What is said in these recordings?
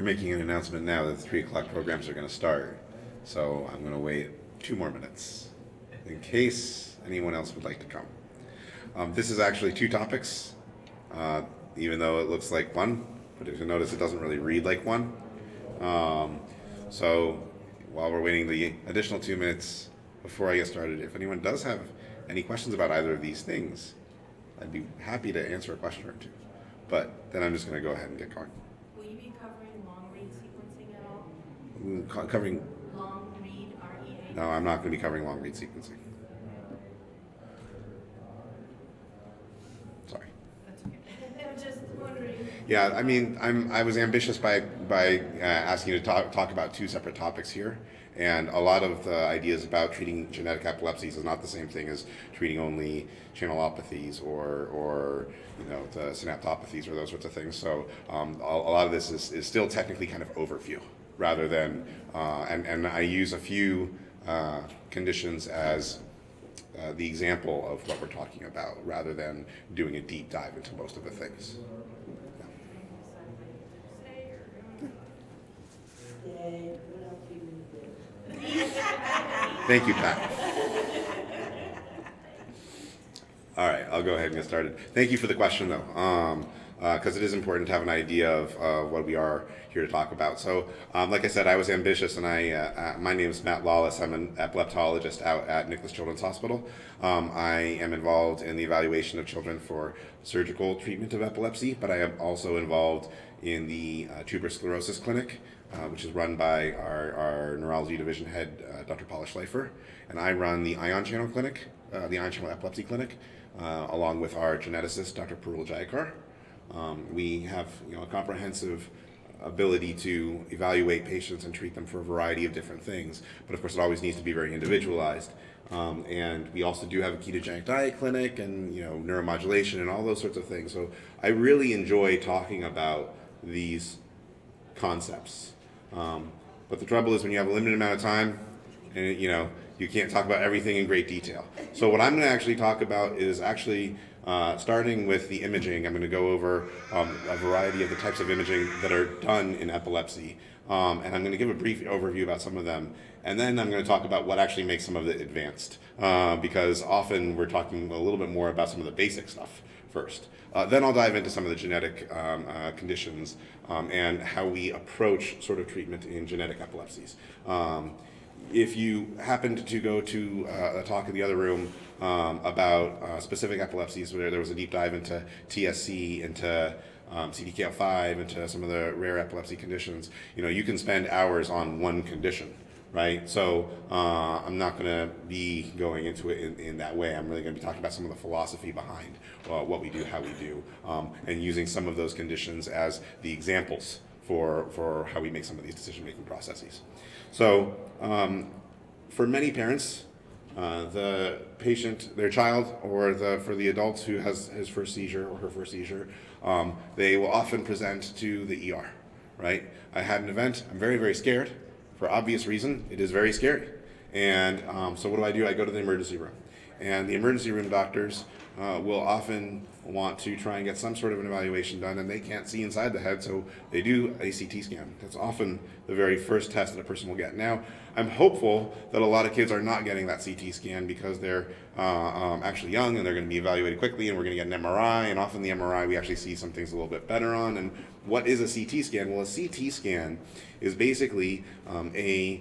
making an announcement now that the 3 o'clock programs are going to start. So I'm going to wait 2 more minutes in case anyone else would like to come. This is actually 2 topics, even though it looks like one, but if you notice it doesn't really read like one. So while we're waiting the additional 2 minutes before I get started, if anyone does have any questions about either of these things, I'd be happy to answer a question or 2. But then I'm just going to go ahead and get going. Will you be covering long read sequencing at all? Covering? Long read, REA? No, I'm not going to be covering long read sequencing. Sorry. That's okay. I'm just wondering. Yeah, I mean, I was ambitious by asking you to talk about 2 separate topics here, and a lot of the ideas about treating genetic epilepsies is not the same thing as treating only channelopathies or the synaptopathies or those sorts of things. So a lot of this is still technically kind of overview rather than and I use a few conditions as the example of what we're talking about rather than doing a deep dive into most of the things. Thank you, Pat. All right, I'll go ahead and get started. Thank you for the question, though, because it is important to have an idea of what we are here to talk about. So, like I said, I was ambitious, and my name is Matt Lallas. I'm an epileptologist out at Niklaus Children's Hospital. I am involved in the evaluation of children for surgical treatment of epilepsy, but I am also involved in the tuberous sclerosis clinic, which is run by our neurology division head, Dr. Paula Schleifer, and I run the ion channel clinic, the ion channel epilepsy clinic, along with our geneticist, Dr. Parul Jayakar. We have a comprehensive ability to evaluate patients and treat them for a variety of different things, but of course it always needs to be very individualized. And we also do have a ketogenic diet clinic and neuromodulation and all those sorts of things. So I really enjoy talking about these concepts. But the trouble is when you have a limited amount of time and you can't talk about everything in great detail. So what I'm going to actually talk about is actually starting with the imaging. I'm going to go over a variety of the types of imaging that are done in epilepsy. And I'm going to give a brief overview about some of them. And then I'm going to talk about what actually makes some of it advanced. Because often we're talking a little bit more about some of the basic stuff first. Then I'll dive into some of the genetic conditions and how we approach sort of treatment in genetic epilepsies. If you happened to go to a talk in the other room about specific epilepsies where there was a deep dive into TSC, into CDKL5, into some of the rare epilepsy conditions, you can spend hours on one condition, right? So I'm not going to be going into it in that way. I'm really going to be talking about some of the philosophy behind what we do, how we do, and using some of those conditions as the examples for how we make some of these decision-making processes. So for many parents, the patient, their child, or for the adult who has his first seizure or her first seizure, they will often present to the ER, right? I had an event, I'm very, very scared. For obvious reason, it is very scary. And so what do? I go to the emergency room. And the emergency room doctors will often want to try and get some sort of an evaluation done, and they can't see inside the head, so they do a CT scan. That's often the very first test that a person will get. Now, I'm hopeful that a lot of kids are not getting that CT scan because they're actually young and they're going to be evaluated quickly, and we're going to get an MRI, and often the MRI we actually see some things a little bit better on. And what is a CT scan? Well, a CT scan is basically a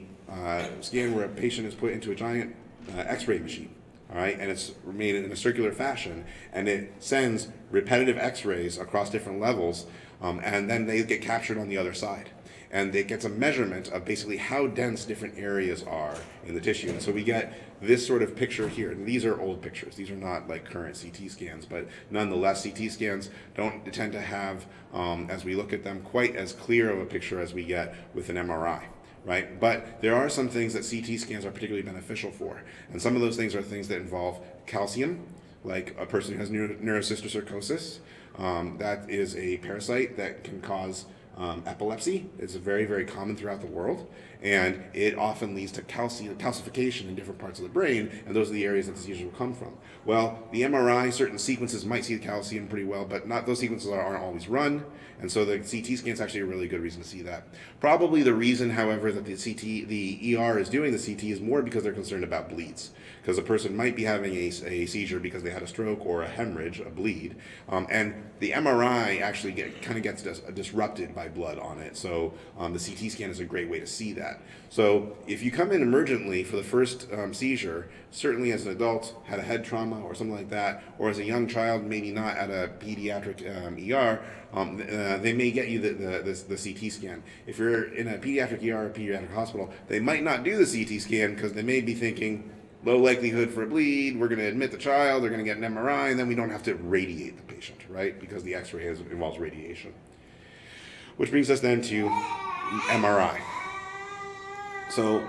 scan where a patient is put into a giant X-ray machine. All right, and it's made in a circular fashion, and it sends repetitive X-rays across different levels, and then they get captured on the other side. And it gets a measurement of basically how dense different areas are in the tissue. And so we get this sort of picture here. And these are old pictures. These are not like current CT scans, but nonetheless, CT scans don't tend to have, as we look at them, quite as clear of a picture as we get with an MRI. Right? But there are some things that CT scans are particularly beneficial for. And some of those things are things that involve calcium, like a person who has neurocysticercosis. That is a parasite that can cause epilepsy. It's very, very common throughout the world, and it often leads to calcification in different parts of the brain, and those are the areas that the seizures will come from. Well, the MRI, certain sequences might see the calcium pretty well, but not those sequences aren't always run, and so the CT scan is actually a really good reason to see that. Probably the reason, however, that the ER is doing the CT is more because they're concerned about bleeds, because a person might be having a seizure because they had a stroke or a hemorrhage, a bleed, and the MRI actually gets disrupted by blood on it. So the CT scan is a great way to see that. So if you come in emergently for the first seizure, certainly as an adult, had a head trauma or something like that, or as a young child, maybe not at a pediatric ER, they may get you the CT scan. If you're in a pediatric ER or pediatric hospital, they might not do the CT scan because they may be thinking, low likelihood for a bleed, we're going to admit the child, they're going to get an MRI, and then we don't have to radiate the patient, right? Because the x-ray involves radiation. Which brings us then to MRI. So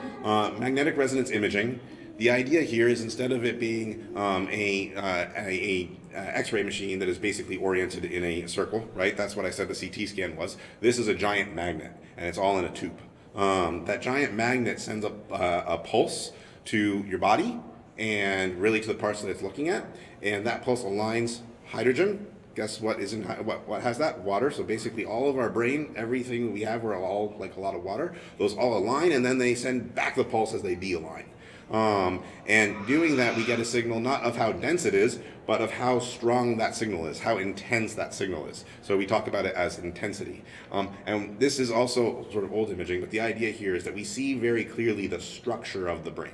magnetic resonance imaging, the idea here is instead of it being a x-ray machine that is basically oriented in a circle, right? That's what I said the CT scan was. This is a giant magnet, and it's all in a tube. That giant magnet sends up a pulse to your body and really to the parts that it's looking at, and that pulse aligns hydrogen. Guess what is in what has that? Water. So basically all of our brain, everything we have, we're all like a lot of water. Those all align, and then they send back the pulse as they de-align. And doing that, we get a signal not of how dense it is, but of how strong that signal is, how intense that signal is. So we talk about it as intensity. And this is also sort of old imaging, but the idea here is that we see very clearly the structure of the brain.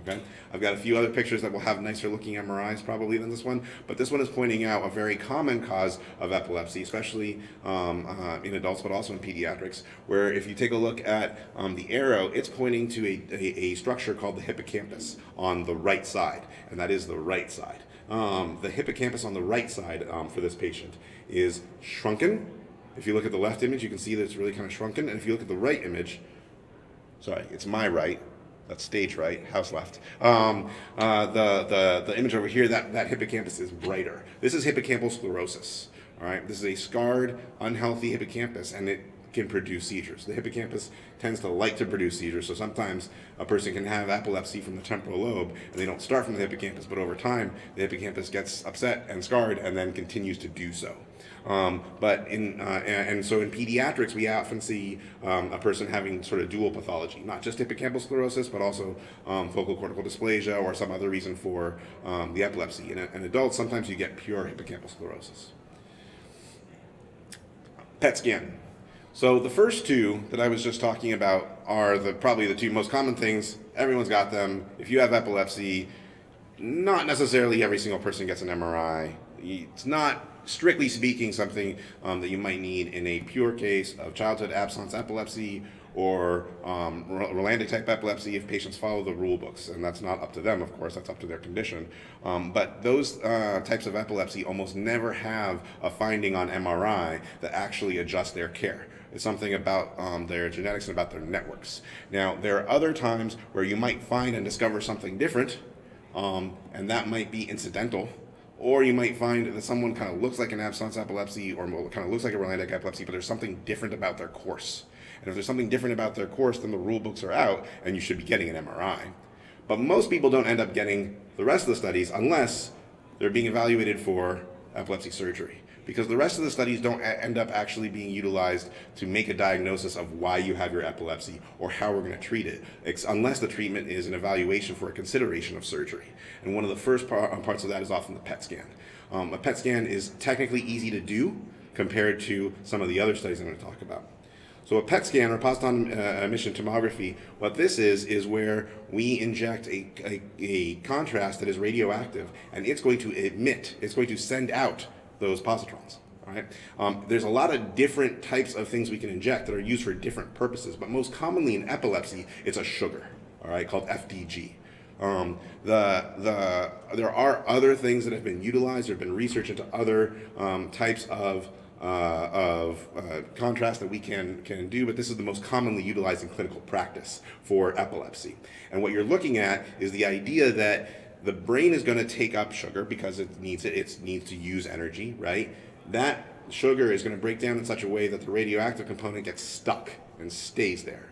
Okay, I've got a few other pictures that will have nicer looking MRIs probably than this one, but this one is pointing out a very common cause of epilepsy, especially in adults, but also in pediatrics, where if you take a look at the arrow, it's pointing to a structure called the hippocampus on the right side, and that is the right side. The hippocampus on the right side for this patient is shrunken. If you look at the left image, you can see that it's really kind of shrunken, and if you look at the right image, sorry, it's my right, that's stage right, house left. The image over here, that hippocampus is brighter. This is hippocampal sclerosis. All right, this is a scarred, unhealthy hippocampus, and it can produce seizures. The hippocampus tends to like to produce seizures, so sometimes a person can have epilepsy from the temporal lobe, and they don't start from the hippocampus, but over time, the hippocampus gets upset and scarred, and then continues to do so. And so in pediatrics, we often see a person having sort of dual pathology, not just hippocampal sclerosis, but also focal cortical dysplasia or some other reason for the epilepsy. In adults, sometimes you get pure hippocampal sclerosis. PET scan. So the first two that I was just talking about are probably the two most common things. Everyone's got them. If you have epilepsy, not necessarily every single person gets an MRI. It's not, strictly speaking, something that you might need in a pure case of childhood absence epilepsy or Rolandic type epilepsy if patients follow the rule books, and that's not up to them, of course, that's up to their condition. But those types of epilepsy almost never have a finding on MRI that actually adjusts their care. It's something about their genetics and about their networks. Now, there are other times where you might find and discover something different, and that might be incidental. Or you might find that someone kind of looks like an absence epilepsy or kind of looks like a Rolandic epilepsy, but there's something different about their course. And if there's something different about their course, then the rule books are out, and you should be getting an MRI. But most people don't end up getting the rest of the studies unless they're being evaluated for epilepsy surgery, because the rest of the studies don't end up actually being utilized to make a diagnosis of why you have your epilepsy or how we're going to treat it, unless the treatment is an evaluation for a consideration of surgery. And one of the first parts of that is often the PET scan. A PET scan is technically easy to do compared to some of the other studies I'm going to talk about. So a PET scan, or positron emission tomography, what this is where we inject a contrast that is radioactive, and it's going to send out those positrons. Right? There's a lot of different types of things we can inject that are used for different purposes, but most commonly in epilepsy, it's a sugar, all right, called FDG. There are other things that have been utilized. There have been research into other types of contrast that we can do, but this is the most commonly utilized in clinical practice for epilepsy. And what you're looking at is the idea that the brain is going to take up sugar because it needs to use energy, right? That the sugar is going to break down in such a way that the radioactive component gets stuck and stays there.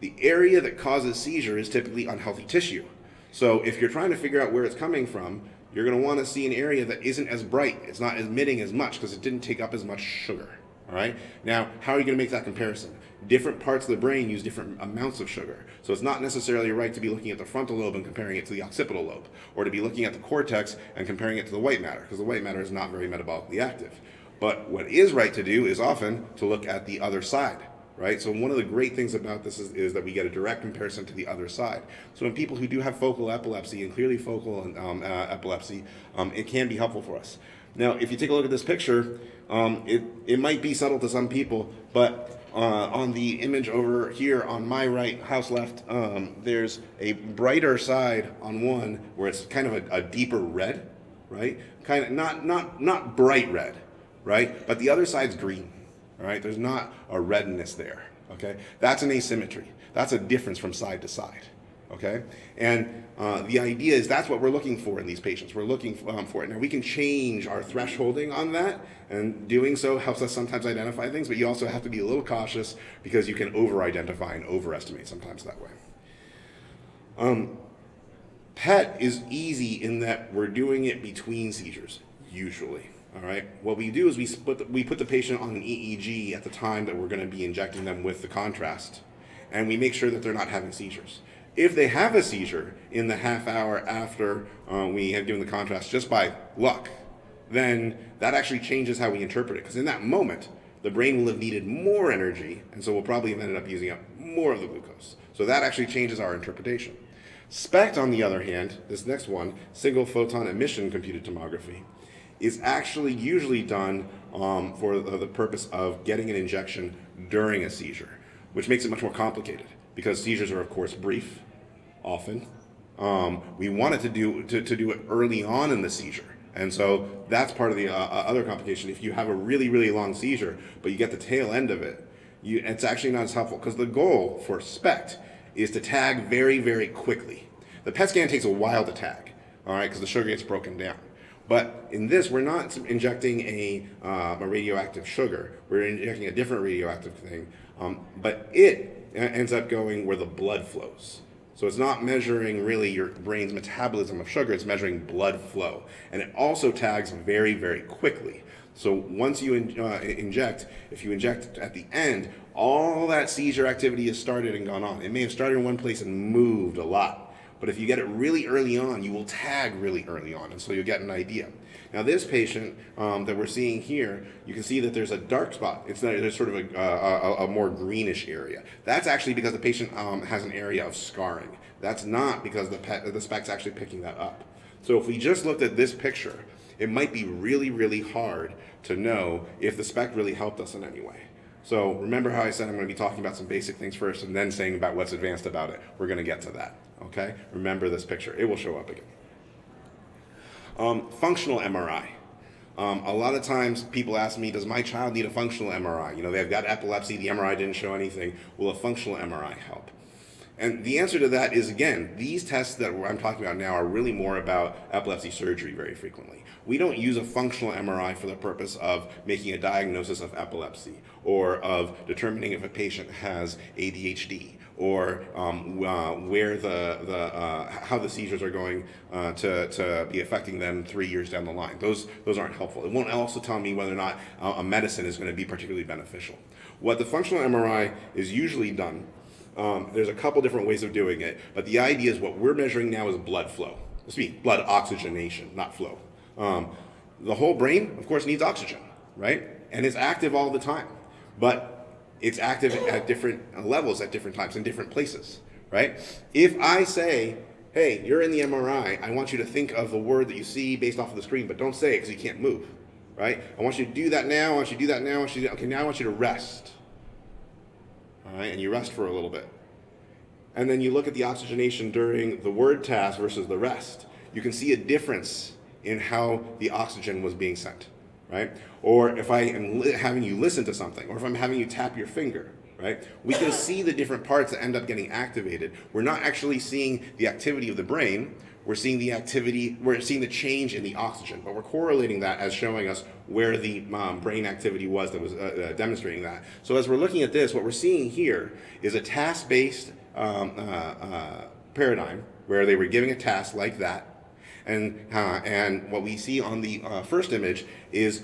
The area that causes seizure is typically unhealthy tissue. So if you're trying to figure out where it's coming from, you're going to want to see an area that isn't as bright. It's not emitting as much because it didn't take up as much sugar. All right. Now, how are you going to make that comparison? Different parts of the brain use different amounts of sugar. So it's not necessarily right to be looking at the frontal lobe and comparing it to the occipital lobe, or to be looking at the cortex and comparing it to the white matter, because the white matter is not very metabolically active. But what is right to do is often to look at the other side. Right? So one of the great things about this is that we get a direct comparison to the other side. So in people who do have focal epilepsy and clearly focal epilepsy, it can be helpful for us. Now, if you take a look at this picture, it might be subtle to some people, but on the image over here on my right, house left, there's a brighter side on one where it's kind of a deeper red, right? Kind of not bright red, right? But the other side's green. All right, there's not a redness there, okay? That's an asymmetry. That's a difference from side to side, okay? And the idea is that's what we're looking for in these patients. We're looking for it. Now, we can change our thresholding on that, and doing so helps us sometimes identify things, but you also have to be a little cautious because you can over-identify and overestimate sometimes that way. PET is easy in that we're doing it between seizures, usually. All right. What we do is we put the patient on an EEG at the time that we're going to be injecting them with the contrast, and we make sure that they're not having seizures. If they have a seizure in the half hour after we have given the contrast just by luck, then that actually changes how we interpret it, because in that moment, the brain will have needed more energy, and so we'll probably have ended up using up more of the glucose. So that actually changes our interpretation. SPECT, on the other hand, this next one, single photon emission computed tomography, is actually usually done for the purpose of getting an injection during a seizure, which makes it much more complicated because seizures are, of course, brief, often. We wanted to do it early on in the seizure, and so that's part of the other complication. If you have a really, really long seizure, but you get the tail end of it, it's actually not as helpful because the goal for SPECT is to tag very, very quickly. The PET scan takes a while to tag, all right, because the sugar gets broken down. But in this, we're not injecting a radioactive sugar. We're injecting a different radioactive thing, but it ends up going where the blood flows. So it's not measuring really your brain's metabolism of sugar, it's measuring blood flow. And it also tags very, very quickly. So once you inject, if you inject at the end, all that seizure activity has started and gone on. It may have started in one place and moved a lot. But if you get it really early on, you will tag really early on, and so you'll get an idea. Now this patient that we're seeing here, you can see that there's a dark spot. There's sort of a more greenish area. That's actually because the patient has an area of scarring. That's not because the SPECT's actually picking that up. So if we just looked at this picture, it might be really, really hard to know if the SPECT really helped us in any way. So remember how I said I'm going to be talking about some basic things first and then saying about what's advanced about it. We're going to get to that. Okay? Remember this picture. It will show up again. Functional MRI. A lot of times people ask me, does my child need a functional MRI? You know, they've got epilepsy, the MRI didn't show anything. Will a functional MRI help? And the answer to that is, again, these tests that I'm talking about now are really more about epilepsy surgery very frequently. We don't use a functional MRI for the purpose of making a diagnosis of epilepsy or of determining if a patient has ADHD or where how the seizures are going to be affecting them 3 years down the line. Those aren't helpful. It won't also tell me whether or not a medicine is going to be particularly beneficial. What the functional MRI is usually done, there's a couple different ways of doing it, but the idea is what we're measuring now is blood flow. Blood oxygenation, not flow. The whole brain, of course, needs oxygen, right? And it's active all the time, but it's active at different levels at different times in different places, right? If I say, hey, you're in the MRI, I want you to think of the word that you see based off of the screen, but don't say it because you can't move, right? I want you to do that now, I want you to do that now, okay, now I want you to rest. All right, and you rest for a little bit. And then you look at the oxygenation during the word task versus the rest. You can see a difference in how the oxygen was being sent, right? Or if I am having you listen to something, or if I'm having you tap your finger, right? right? We can see the different parts that end up getting activated. We're not actually seeing the activity of the brain. We're seeing the change in the oxygen, but we're correlating that as showing us where the brain activity was that was demonstrating that. So as we're looking at this, what we're seeing here is a task-based paradigm where they were giving a task like that. And what we see on the first image is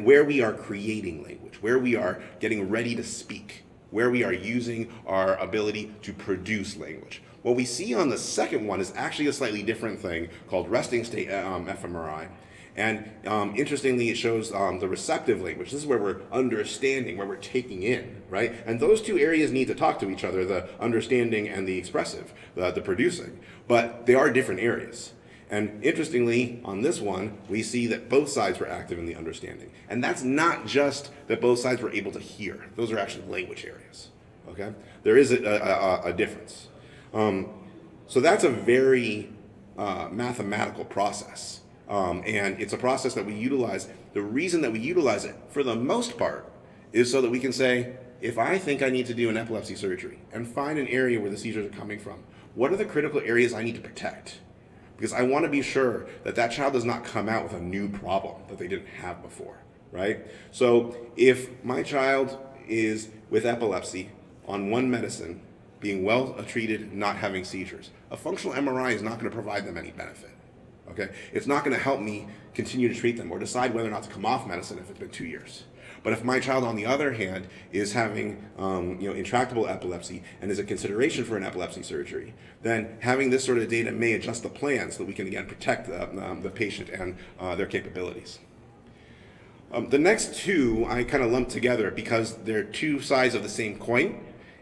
where we are creating language, where we are getting ready to speak, where we are using our ability to produce language. What we see on the second one is actually a slightly different thing called resting state fMRI. And interestingly, it shows the receptive language. This is where we're understanding, where we're taking in, right? And those two areas need to talk to each other, the understanding and the expressive, the producing. But they are different areas. And interestingly, on this one, we see that both sides were active in the understanding. And that's not just that both sides were able to hear. Those are actually language areas, okay? There is a difference. So that's a very mathematical process. And it's a process that we utilize. The reason that we utilize it, for the most part, is so that we can say, if I think I need to do an epilepsy surgery and find an area where the seizures are coming from, what are the critical areas I need to protect? Because I want to be sure that that child does not come out with a new problem that they didn't have before, right? So if my child is with epilepsy on one medicine, being well treated, not having seizures, a functional MRI is not going to provide them any benefit, okay? It's not going to help me continue to treat them or decide whether or not to come off medicine if it's been 2 years. But if my child, on the other hand, is having intractable epilepsy and is a consideration for an epilepsy surgery, then having this sort of data may adjust the plan so that we can, again, protect the patient and their capabilities. The next two I kind of lumped together because they're two sides of the same coin.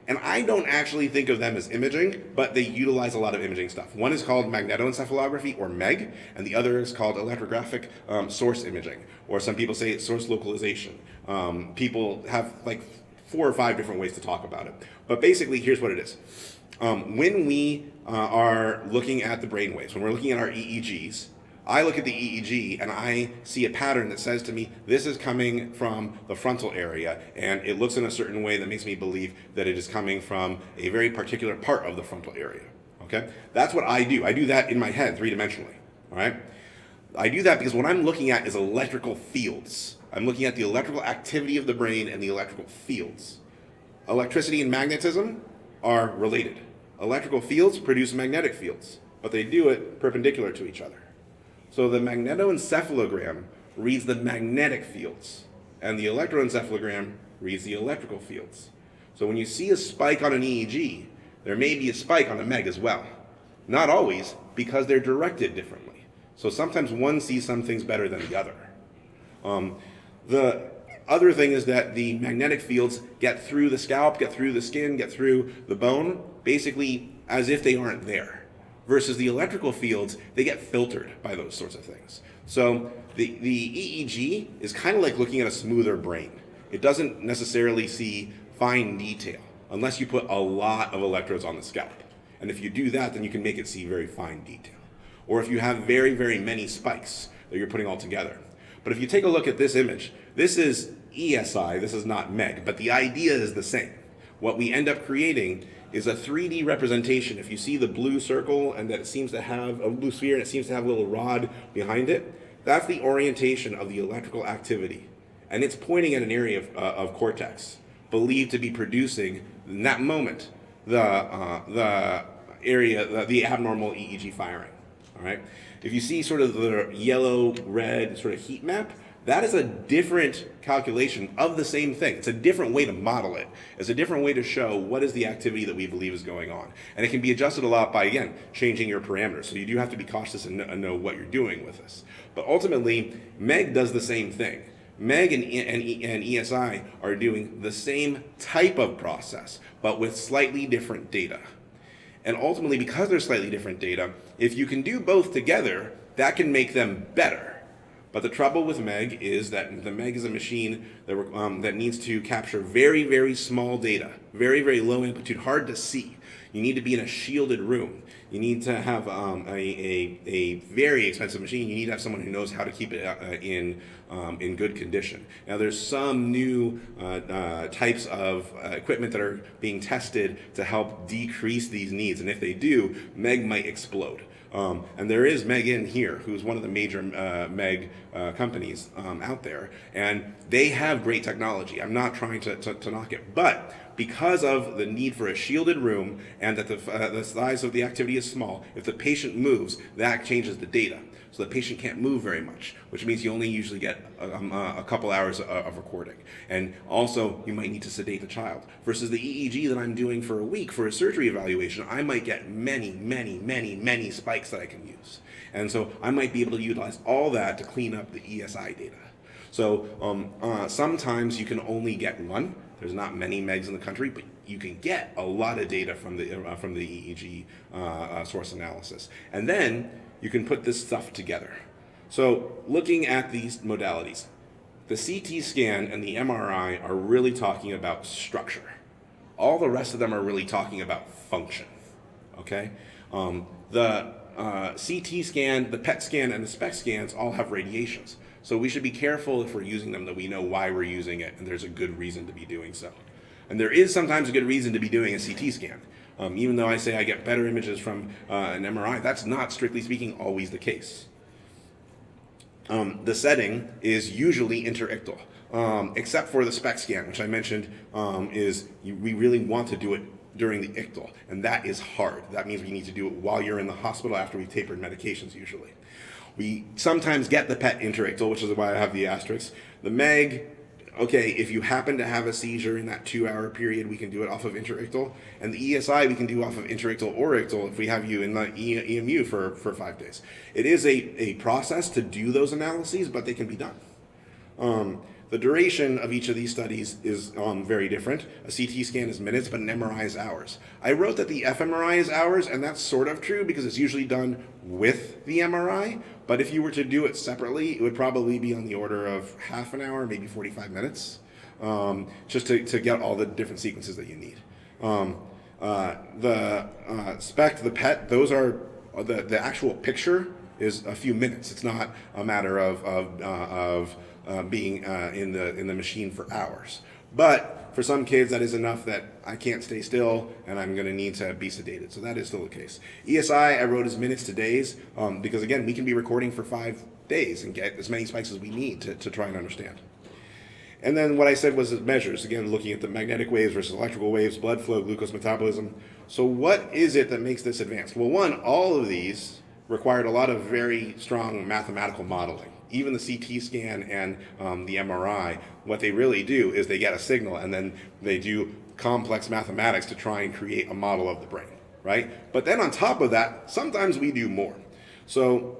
And I don't actually think of them as imaging, but they utilize a lot of imaging stuff. One is called magnetoencephalography, or MEG, and the other is called electrographic source imaging, or some people say it's source localization. People have like 4 or 5 different ways to talk about it. But basically, here's what it is. When we are looking at the brainwaves, when we're looking at our EEGs, I look at the EEG and I see a pattern that says to me, this is coming from the frontal area, and it looks in a certain way that makes me believe that it is coming from a very particular part of the frontal area, okay? That's what I do. I do that in my head, 3-dimensionally, all right? I do that because what I'm looking at is electrical fields. I'm looking at the electrical activity of the brain and the electrical fields. Electricity and magnetism are related. Electrical fields produce magnetic fields, but they do it perpendicular to each other. So the magnetoencephalogram reads the magnetic fields, and the electroencephalogram reads the electrical fields. So when you see a spike on an EEG, there may be a spike on a MEG as well. Not always, because they're directed differently. So sometimes one sees some things better than the other. The other thing is that the magnetic fields get through the scalp, get through the skin, get through the bone, basically as if they aren't there. Versus the electrical fields, they get filtered by those sorts of things. So the EEG is kind of like looking at a smoother brain. It doesn't necessarily see fine detail unless you put a lot of electrodes on the scalp. And if you do that, then you can make it see very fine detail. Or if you have very, very many spikes that you're putting all together. But if you take a look at this image, this is ESI, this is not MEG, but the idea is the same. What we end up creating is a 3D representation. If you see the blue circle and that it seems to have a blue sphere and it seems to have a little rod behind it, that's the orientation of the electrical activity. And it's pointing at an area of cortex, believed to be producing, in that moment, the area, the abnormal EEG firing, all right? If you see sort of the yellow-red sort of heat map, that is a different calculation of the same thing. It's a different way to model it. It's a different way to show what is the activity that we believe is going on. And it can be adjusted a lot by, again, changing your parameters. So you do have to be cautious and know what you're doing with this. But ultimately, MEG does the same thing. MEG and ESI are doing the same type of process, but with slightly different data. And ultimately, because they're slightly different data, if you can do both together, that can make them better. But the trouble with MEG is that the MEG is a machine that needs to capture very, very small data, very, very low amplitude, hard to see. You need to be in a shielded room. You need to have a very expensive machine. You need to have someone who knows how to keep it in good condition. Now, there's some new types of equipment that are being tested to help decrease these needs, and if they do, MEG might explode. And there is MEG in here, who's one of the major MEG companies out there, and they have great technology. I'm not trying to knock it, but because of the need for a shielded room and that the size of the activity is small, if the patient moves, that changes the data. So the patient can't move very much, which means you only usually get a couple hours of recording. And also, you might need to sedate the child. Versus the EEG that I'm doing for a week for a surgery evaluation, I might get many, many, many, many spikes that I can use. And so I might be able to utilize all that to clean up the ESI data. So sometimes you can only get one. There's not many MEGs in the country, but you can get a lot of data from the EEG source analysis. And then you can put this stuff together. So looking at these modalities, the CT scan and the MRI are really talking about structure. All the rest of them are really talking about function, okay? The CT scan, the PET scan, and the SPECT scans all have radiations. So we should be careful if we're using them that we know why we're using it and there's a good reason to be doing so. And there is sometimes a good reason to be doing a CT scan. Even though I say I get better images from an MRI, that's not, strictly speaking, always the case. The setting is usually interictal, except for the SPECT scan, which I mentioned we really want to do it during the ictal, and that is hard. That means we need to do it while you're in the hospital after we've tapered medications usually. We sometimes get the PET interictal, which is why I have the asterisk. The MEG, okay, if you happen to have a seizure in that 2-hour period, we can do it off of interictal. And the ESI we can do off of interictal or ictal if we have you in the EMU for 5 days. It is a process to do those analyses, but they can be done. The duration of each of these studies is very different. A CT scan is minutes, but an MRI is hours. I wrote that the fMRI is hours, and that's sort of true because it's usually done with the MRI. But if you were to do it separately, it would probably be on the order of half an hour, maybe 45 minutes, just to get all the different sequences that you need. The SPECT, the PET, those are the actual picture is a few minutes. It's not a matter of being in the machine for hours. But for some kids, that is enough that I can't stay still and I'm going to need to be sedated. So that is still the case. ESI, I wrote as minutes to days because, again, we can be recording for 5 days and get as many spikes as we need to try and understand. And then what I said was measures, again, looking at the magnetic waves versus electrical waves, blood flow, glucose metabolism. So what is it that makes this advanced? Well, one, all of these required a lot of very strong mathematical modeling. Even the CT scan and the MRI, what they really do is they get a signal and then they do complex mathematics to try and create a model of the brain, right? But then on top of that, sometimes we do more. So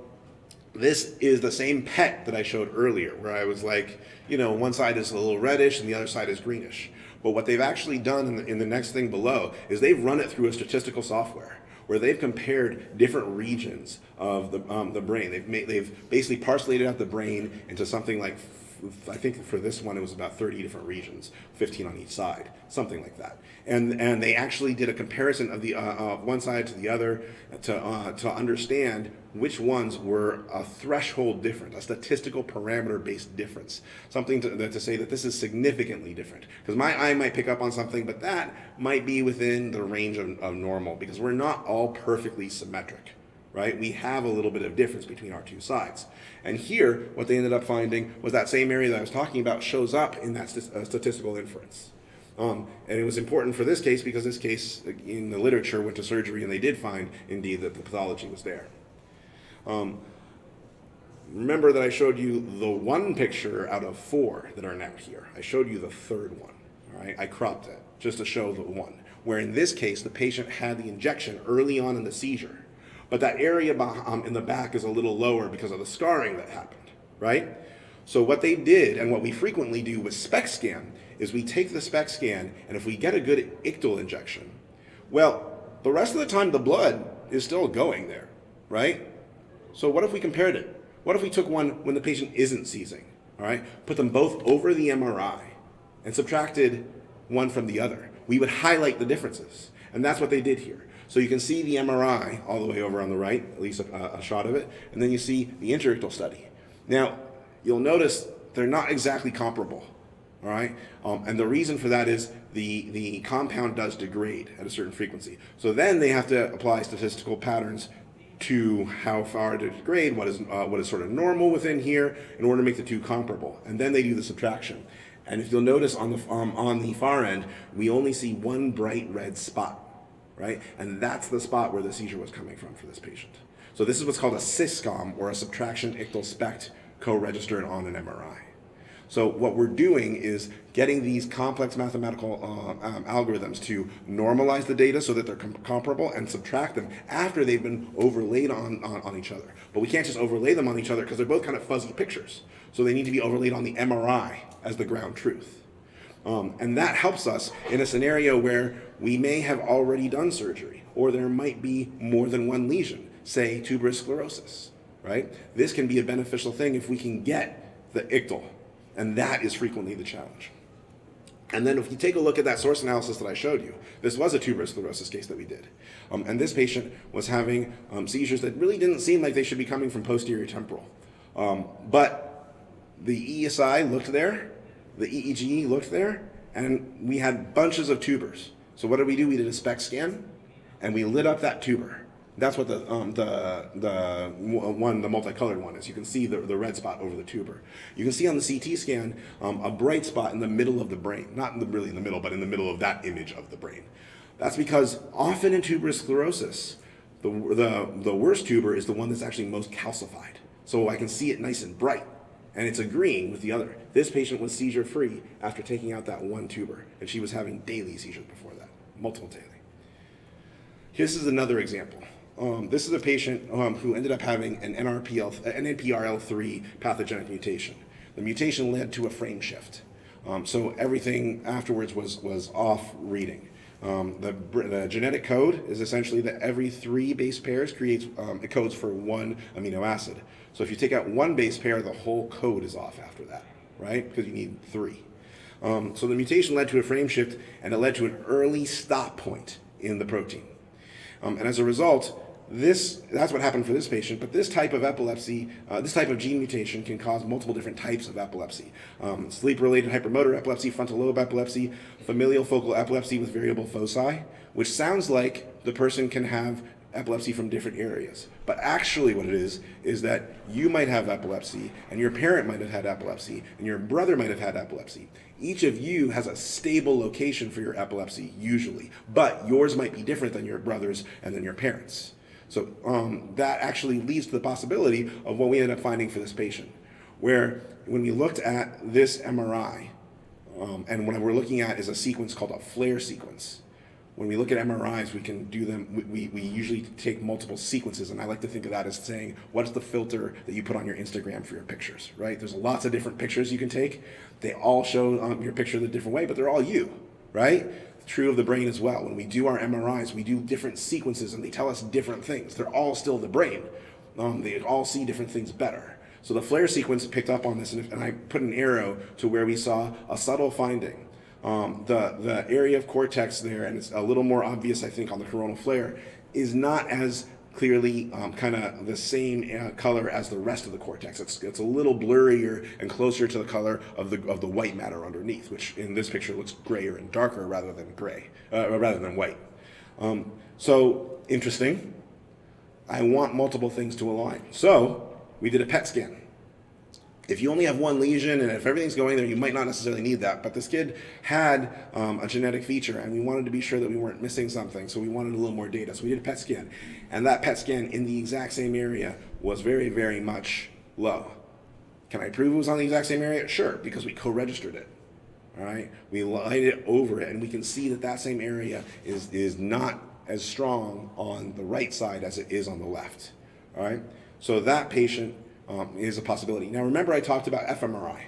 this is the same PET that I showed earlier, where I was like, one side is a little reddish and the other side is greenish. But what they've actually done in the next thing below is they've run it through a statistical software where they've compared different regions of the brain. They've basically parcellated out the brain into something like, I think for this one it was about 30 different regions, 15 on each side, something like that. And they actually did a comparison of the one side to the other to understand which ones were a threshold different, a statistical parameter-based difference, something to say that this is significantly different. Because my eye might pick up on something, but that might be within the range of normal, because we're not all perfectly symmetric, right? We have a little bit of difference between our two sides. And here, what they ended up finding was that same area that I was talking about shows up in that statistical inference. And it was important for this case because this case in the literature went to surgery and they did find indeed that the pathology was there. Remember that I showed you the one picture out of 4 that are now here. I showed you the third one, all right? I cropped it just to show the one, where in this case the patient had the injection early on in the seizure, but that area in the back is a little lower because of the scarring that happened, right? So what they did, and what we frequently do with SPECT scan, is we take the SPECT scan, and if we get a good ictal injection, well, the rest of the time the blood is still going there, right? So what if we compared it? What if we took one when the patient isn't seizing, all right? Put them both over the MRI and subtracted one from the other. We would highlight the differences. And that's what they did here. So you can see the MRI all the way over on the right, at least a shot of it, and then you see the interictal study. Now, you'll notice they're not exactly comparable, all right? And the reason for that is the compound does degrade at a certain frequency. So then they have to apply statistical patterns to how far to degrade, what is sort of normal within here in order to make the two comparable. And then they do the subtraction. And if you'll notice on the far end, we only see one bright red spot, right? And that's the spot where the seizure was coming from for this patient. So this is what's called a SYSCOM, or a subtraction ictal spect, co-registered on an MRI. So what we're doing is getting these complex mathematical algorithms to normalize the data so that they're comparable and subtract them after they've been overlaid on each other. But we can't just overlay them on each other because they're both kind of fuzzy pictures. So they need to be overlaid on the MRI as the ground truth. And that helps us in a scenario where we may have already done surgery, or there might be more than one lesion, say tuberous sclerosis, right? This can be a beneficial thing if we can get the ictal. And that is frequently the challenge. And then if you take a look at that source analysis that I showed you, this was a tuberous sclerosis case that we did. And this patient was having seizures that really didn't seem like they should be coming from posterior temporal. But the ESI looked there, the EEG looked there, and we had bunches of tubers. So what did we do? We did a SPECT scan, and we lit up that tuber. That's what the multicolored one is. You can see the red spot over the tuber. You can see on the CT scan a bright spot in the middle of the brain. Not really in the middle, but in the middle of that image of the brain. That's because often in tuberous sclerosis, the worst tuber is the one that's actually most calcified. So I can see it nice and bright, and it's agreeing with the other. This patient was seizure-free after taking out that one tuber, and she was having daily seizures before that, multiple daily. This is another example. This is a patient who ended up having an NPRL3 pathogenic mutation. The mutation led to a frame shift. So everything afterwards was off reading. The genetic code is essentially that every 3 base pairs it codes for 1 amino acid. So if you take out 1 base pair, the whole code is off after that, right? Because you need 3. So the mutation led to a frame shift, and it led to an early stop point in the protein. And as a result, that's what happened for this patient, but this type of epilepsy, this type of gene mutation can cause multiple different types of epilepsy. Sleep-related hypermotor epilepsy, frontal lobe epilepsy, familial focal epilepsy with variable foci, which sounds like the person can have epilepsy from different areas. But actually what it is that you might have epilepsy, and your parent might have had epilepsy, and your brother might have had epilepsy. Each of you has a stable location for your epilepsy, usually, but yours might be different than your brother's and than your parents'. So that actually leads to the possibility of what we ended up finding for this patient, where when we looked at this MRI, and what we're looking at is a sequence called a flare sequence. When we look at MRIs, we can do them, we usually take multiple sequences, and I like to think of that as saying, what's the filter that you put on your Instagram for your pictures, right? There's lots of different pictures you can take. They all show your picture in a different way, but they're all you, right? True of the brain as well. When we do our MRIs, we do different sequences, and they tell us different things. They're all still the brain. They all see different things better. So the flare sequence picked up on this, and I put an arrow to where we saw a subtle finding. The area of cortex there, and it's a little more obvious, I think, on the coronal flare, is not as clearly kind of the same color as the rest of the cortex. It's a little blurrier and closer to the color of the white matter underneath, which in this picture looks grayer and darker rather than white. So interesting. I want multiple things to align. So we did a PET scan. If you only have one lesion and if everything's going there, you might not necessarily need that. But this kid had a genetic feature, and we wanted to be sure that we weren't missing something, so we wanted a little more data. So we did a PET scan, and that PET scan in the exact same area was very, very much low. Can I prove it was on the exact same area? Sure, because we co-registered it. All right, we light it over it, and we can see that same area is not as strong on the right side as it is on the left. All right, so that patient is a possibility. Now remember I talked about fMRI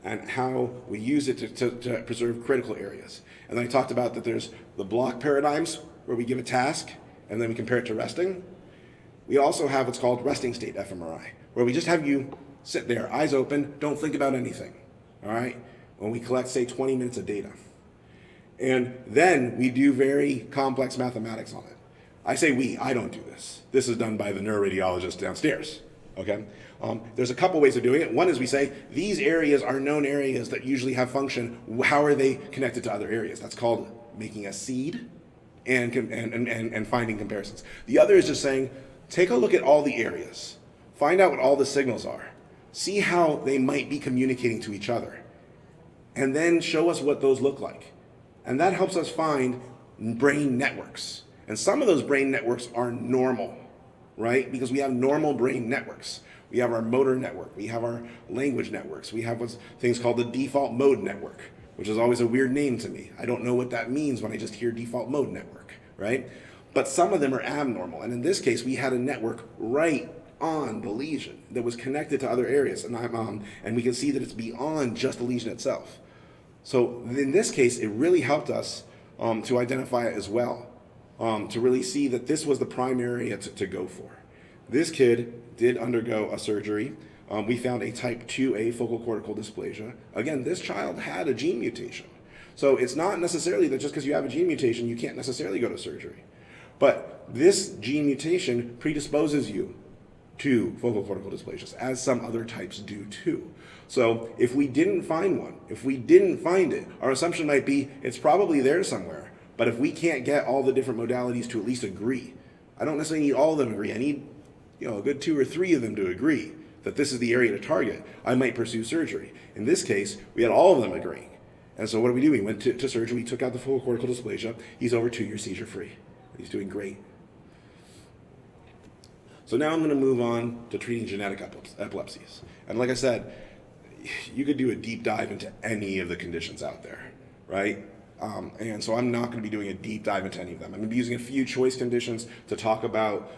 and how we use it to preserve critical areas. And then I talked about that there's the block paradigms where we give a task and then we compare it to resting. We also have what's called resting state fMRI, where we just have you sit there, eyes open, don't think about anything, all right? When we collect, say, 20 minutes of data. And then we do very complex mathematics on it. I say we, I don't do this. This is done by the neuroradiologist downstairs, okay? There's a couple ways of doing it. One is we say, these areas are known areas that usually have function. How are they connected to other areas? That's called making a seed and finding comparisons. The other is just saying, take a look at all the areas. Find out what all the signals are. See how they might be communicating to each other. And then show us what those look like. And that helps us find brain networks. And some of those brain networks are normal, right? Because we have normal brain networks. We have our motor network. We have our language networks. We have things called the default mode network, which is always a weird name to me. I don't know what that means when I just hear default mode network, right? But some of them are abnormal. And in this case, we had a network right on the lesion that was connected to other areas. And we can see that it's beyond just the lesion itself. So in this case, it really helped us to identify it as well, to really see that this was the prime area to go for. This kid did undergo a surgery. We found a type 2A focal cortical dysplasia. Again, this child had a gene mutation. So it's not necessarily that just because you have a gene mutation, you can't necessarily go to surgery. But this gene mutation predisposes you to focal cortical dysplasias, as some other types do too. So if we didn't find one, if we didn't find it, our assumption might be it's probably there somewhere. But if we can't get all the different modalities to at least agree, I don't necessarily need all of them to agree. I need a good 2 or 3 of them to agree that this is the area to target. I might pursue surgery. In this case, we had all of them agreeing. And so what did we do? We went to surgery. We took out the focal cortical dysplasia. He's over 2 years seizure free. He's doing great. So now I'm going to move on to treating genetic epilepsies. And like I said, you could do a deep dive into any of the conditions out there, right? And so I'm not going to be doing a deep dive into any of them. I'm going to be using a few choice conditions to talk about,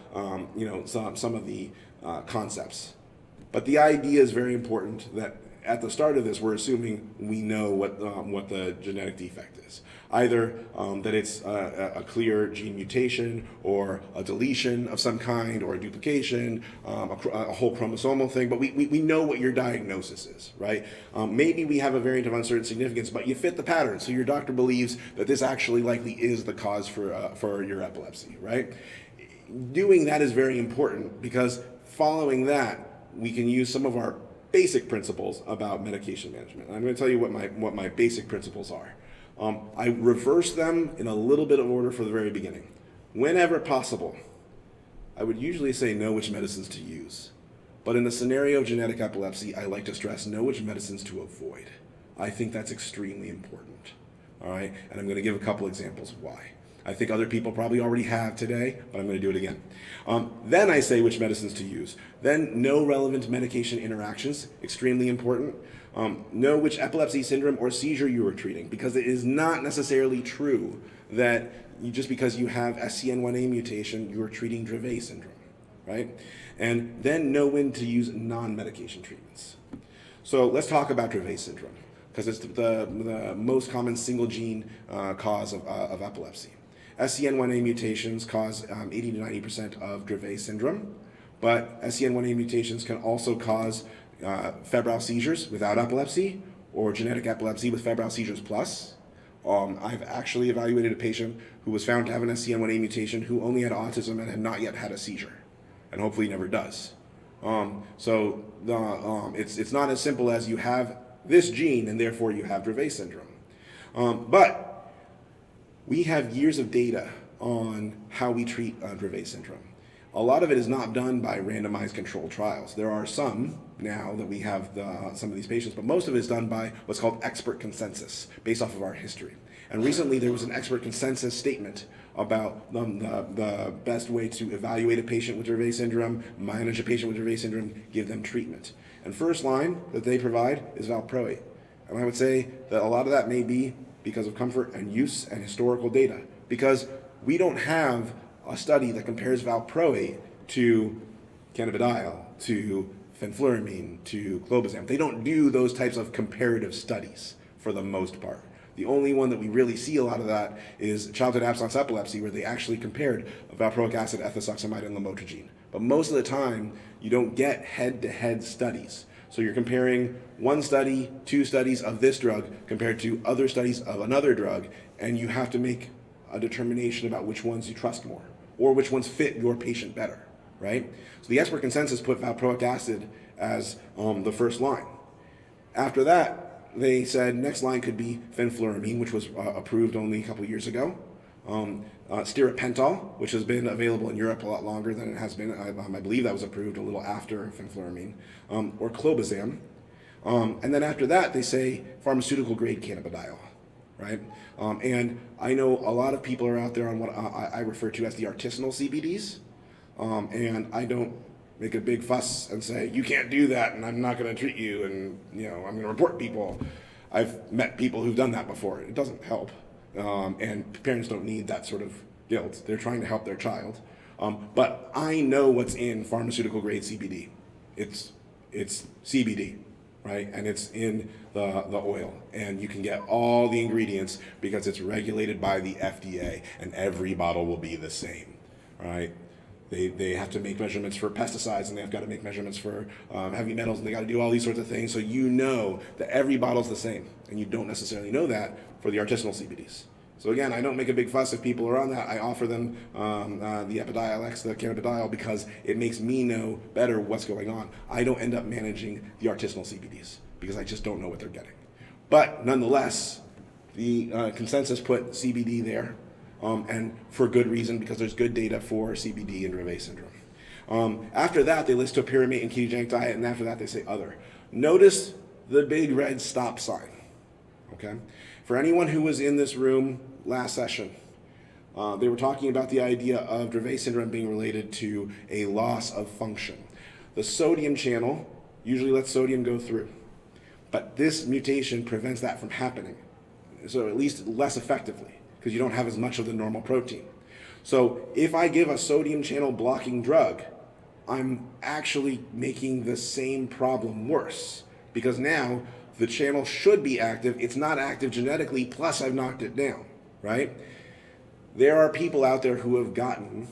some of the concepts. But the idea is very important that at the start of this, we're assuming we know what the genetic defect is. Either that it's a clear gene mutation or a deletion of some kind or a duplication, a whole chromosomal thing, but we know what your diagnosis is, right? Maybe we have a variant of uncertain significance, but you fit the pattern, so your doctor believes that this actually likely is the cause for your epilepsy, right? Doing that is very important because following that, we can use some of our basic principles about medication management. I'm going to tell you what my basic principles are. I reverse them in a little bit of order for the very beginning. Whenever possible, I would usually say know which medicines to use. But in the scenario of genetic epilepsy, I like to stress know which medicines to avoid. I think that's extremely important. All right, and I'm going to give a couple examples of why. I think other people probably already have today, but I'm going to do it again. Then I say which medicines to use. Then know relevant medication interactions, extremely important. Know which epilepsy syndrome or seizure you are treating, because it is not necessarily true that just because you have SCN1A mutation, you are treating Dravet syndrome, right? And then know when to use non-medication treatments. So let's talk about Dravet syndrome, because it's the most common single gene cause of epilepsy. SCN1A mutations cause 80 to 90% of Dravet syndrome, but SCN1A mutations can also cause febrile seizures without epilepsy or genetic epilepsy with febrile seizures plus. I've actually evaluated a patient who was found to have an SCN1A mutation who only had autism and had not yet had a seizure, and hopefully never does. So it's not as simple as you have this gene and therefore you have Dravet syndrome. But we have years of data on how we treat Dravet syndrome. A lot of it is not done by randomized controlled trials. There are some now that we have some of these patients, but most of it is done by what's called expert consensus, based off of our history. And recently there was an expert consensus statement about the best way to evaluate a patient with Dravet syndrome, manage a patient with Dravet syndrome, give them treatment. And first line that they provide is valproate. And I would say that a lot of that may be because of comfort and use and historical data, because we don't have a study that compares valproate to cannabidiol, to fenfluramine, to clobazam. They don't do those types of comparative studies for the most part. The only one that we really see a lot of that is childhood absence epilepsy, where they actually compared valproic acid, ethosuximide, and lamotrigine. But most of the time, you don't get head-to-head studies. So you're comparing one study, two studies of this drug compared to other studies of another drug, and you have to make a determination about which ones you trust more or which ones fit your patient better, right? So the expert consensus put valproic acid as the first line. After that, they said next line could be fenfluramine, which was approved only a couple of years ago. Stiripentol, which has been available in Europe a lot longer than it has been. I believe that was approved a little after fenfluramine, or clobazam. And then after that, they say pharmaceutical grade cannabidiol, right? And I know a lot of people are out there on what I refer to as the artisanal CBDs, and I don't make a big fuss and say, you can't do that, and I'm not going to treat you, and I'm going to report people. I've met people who've done that before. It doesn't help. And parents don't need that sort of guilt. They're trying to help their child. But I know what's in pharmaceutical grade CBD. It's CBD, right? And it's in the oil. And you can get all the ingredients because it's regulated by the FDA, and every bottle will be the same, right? They have to make measurements for pesticides, and they've got to make measurements for heavy metals, and they got to do all these sorts of things. So you know that every bottle's the same, and you don't necessarily know that for the artisanal CBDs. So again, I don't make a big fuss if people are on that. I offer them the Epidiol X, the cannabidiol, because it makes me know better what's going on. I don't end up managing the artisanal CBDs because I just don't know what they're getting. But nonetheless, the consensus put CBD there. And for good reason, because there's good data for CBD and Dravet syndrome. After that, they list topiramate and ketogenic diet, and after that, they say other. Notice the big red stop sign, okay? For anyone who was in this room last session, they were talking about the idea of Dravet syndrome being related to a loss of function. The sodium channel usually lets sodium go through, but this mutation prevents that from happening, so at least less effectively, because you don't have as much of the normal protein. So if I give a sodium channel blocking drug, I'm actually making the same problem worse, because now the channel should be active, it's not active genetically, plus I've knocked it down, right? There are people out there who have gotten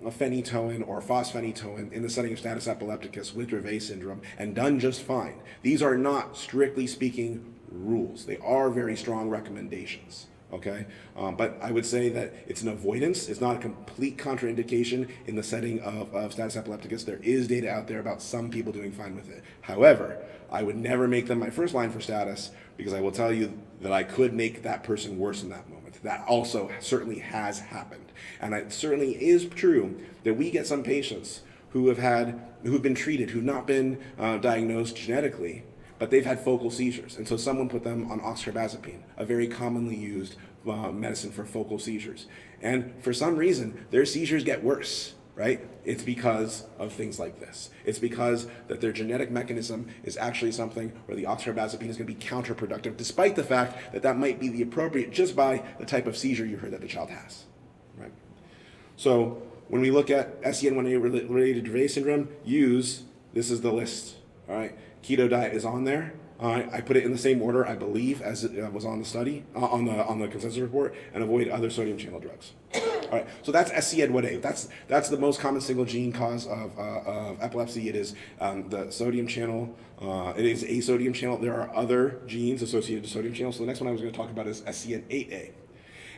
a phenytoin or fosphenytoin in the setting of status epilepticus with Dravet syndrome and done just fine. These are not, strictly speaking, rules. They are very strong recommendations. Okay, but I would say that it's an avoidance. It's not a complete contraindication in the setting of status epilepticus. There is data out there about some people doing fine with it. However, I would never make them my first line for status, because I will tell you that I could make that person worse in that moment. That also certainly has happened. And it certainly is true that we get some patients who've been treated, who've not been diagnosed genetically, but they've had focal seizures. And so someone put them on oxcarbazepine, a very commonly used medicine for focal seizures. And for some reason, their seizures get worse, right? It's because of things like this. It's because that their genetic mechanism is actually something where the oxcarbazepine is going to be counterproductive, despite the fact that that might be the appropriate just by the type of seizure you heard that the child has, right? So when we look at SCN1A related Dravet syndrome, this is the list, all right? Keto diet is on there. I put it in the same order, I believe, as it was on the study, on the consensus report, and avoid other sodium channel drugs. All right, so that's SCN1A. That's the most common single gene cause of epilepsy. It is the sodium channel. It is a sodium channel. There are other genes associated to sodium channels. So the next one I was going to talk about is SCN8A.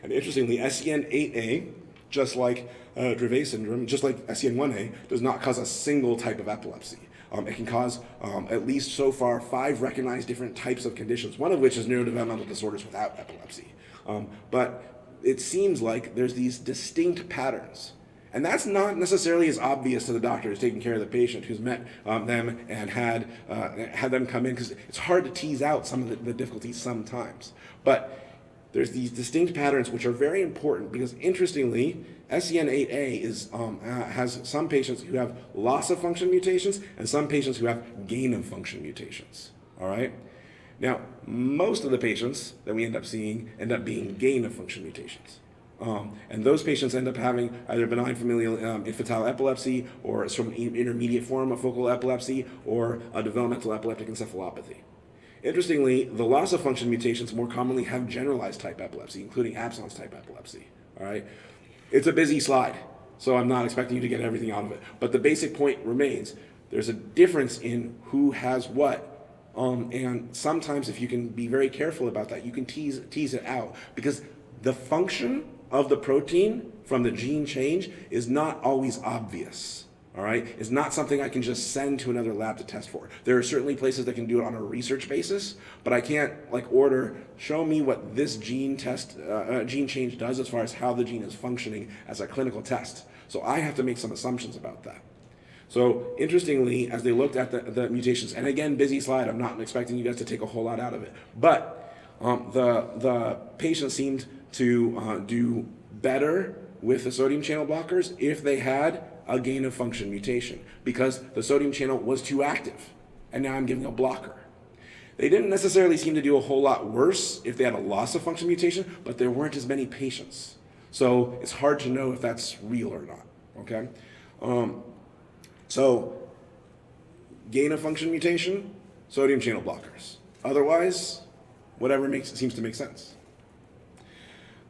And interestingly, SCN8A, just like Dravet syndrome, just like SCN1A, does not cause a single type of epilepsy. It can cause, at least so far, 5 recognized different types of conditions, one of which is neurodevelopmental disorders without epilepsy. But it seems like there's these distinct patterns. And that's not necessarily as obvious to the doctor who's taking care of the patient, who's met them and had them come in, because it's hard to tease out some of the difficulties sometimes. But there's these distinct patterns which are very important, because interestingly, SCN8A has some patients who have loss of function mutations and some patients who have gain of function mutations, all right? Now, most of the patients that we end up seeing end up being gain of function mutations. And those patients end up having either benign familial infantile epilepsy, or some intermediate form of focal epilepsy, or a developmental epileptic encephalopathy. Interestingly, the loss of function mutations more commonly have generalized type epilepsy, including absence type epilepsy, all right? It's a busy slide, So I'm not expecting you to get everything out of it. But the basic point remains. There's a difference in who has what. And sometimes if you can be very careful about that, you can tease it out. Because the function of the protein from the gene change is not always obvious. All right, it's not something I can just send to another lab to test for. There are certainly places that can do it on a research basis, but I can't show me what this gene change does as far as how the gene is functioning as a clinical test. So I have to make some assumptions about that. So interestingly, as they looked at the mutations, and again, busy slide, I'm not expecting you guys to take a whole lot out of it, but the patient seemed to do better with the sodium channel blockers if they had a gain of function mutation, because the sodium channel was too active, and now I'm giving a blocker. They didn't necessarily seem to do a whole lot worse if they had a loss of function mutation, but there weren't as many patients. So it's hard to know if that's real or not, okay? So gain of function mutation, sodium channel blockers. Otherwise, whatever seems to make sense.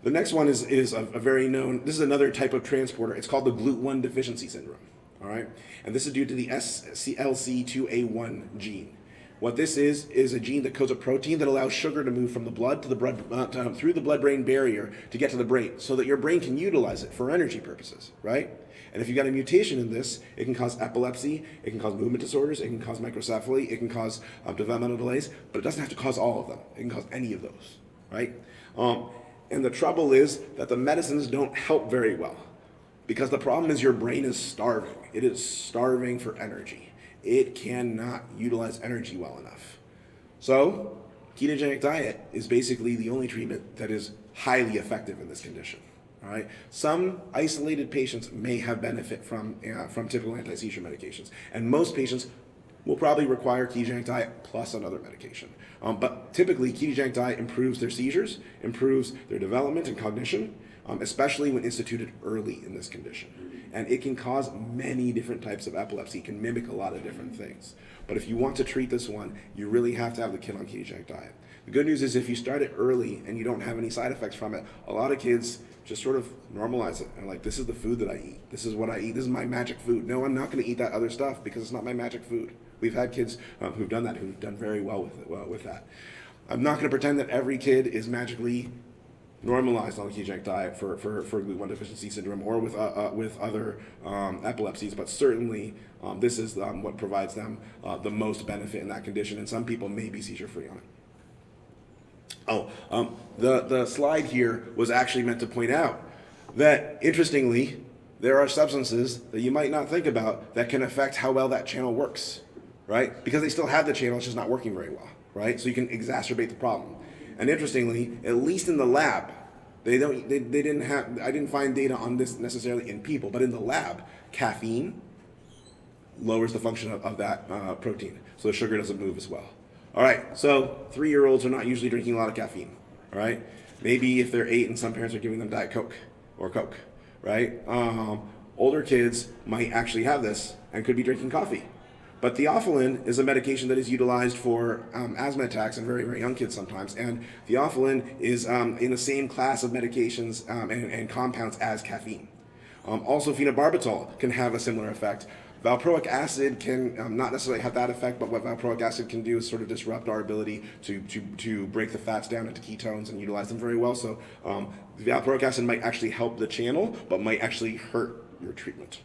The next one is a very known, this is another type of transporter. It's called the GLUT1 deficiency syndrome, all right? And this is due to the SCLC2A1 gene. What this is a gene that codes a protein that allows sugar to move from the blood to the blood, through the blood-brain barrier to get to the brain, so that your brain can utilize it for energy purposes, right? And if you've got a mutation in this, it can cause epilepsy, it can cause movement disorders, it can cause microcephaly, it can cause developmental delays, but it doesn't have to cause all of them. It can cause any of those, right? And the trouble is that the medicines don't help very well, because the problem is your brain is starving. It is starving for energy. It cannot utilize energy well enough. So ketogenic diet is basically the only treatment that is highly effective in this condition. All right. Some isolated patients may have benefit from typical anti-seizure medications, and most patients will probably require ketogenic diet plus another medication. But typically, ketogenic diet improves their seizures, improves their development and cognition, especially when instituted early in this condition. And it can cause many different types of epilepsy. It can mimic a lot of different things. But if you want to treat this one, you really have to have the kid on ketogenic diet. The good news is if you start it early and you don't have any side effects from it, a lot of kids just sort of normalize it. And this is the food that I eat. This is what I eat. This is my magic food. No, I'm not going to eat that other stuff because it's not my magic food. We've had kids who've done that, who've done very well with that. I'm not going to pretend that every kid is magically normalized on the ketogenic diet for GLUT1 deficiency syndrome or with other epilepsies, but certainly this is what provides them the most benefit in that condition, and some people may be seizure-free on it. The slide here was actually meant to point out that, interestingly, there are substances that you might not think about that can affect how well that channel works, right? Because they still have the channel, it's just not working very well, right? So you can exacerbate the problem. And interestingly, at least in the lab, I didn't find data on this necessarily in people, but in the lab, caffeine lowers the function of that protein, so the sugar doesn't move as well. All right, so 3-year-olds are not usually drinking a lot of caffeine, all right? Maybe if they're 8 and some parents are giving them Diet Coke or Coke, right? Older kids might actually have this and could be drinking coffee. But theophylline is a medication that is utilized for asthma attacks in very, very young kids sometimes. And theophylline is in the same class of medications and compounds as caffeine. Also, phenobarbital can have a similar effect. Valproic acid can not necessarily have that effect, but what valproic acid can do is sort of disrupt our ability to break the fats down into ketones and utilize them very well. So valproic acid might actually help the channel, but might actually hurt your treatment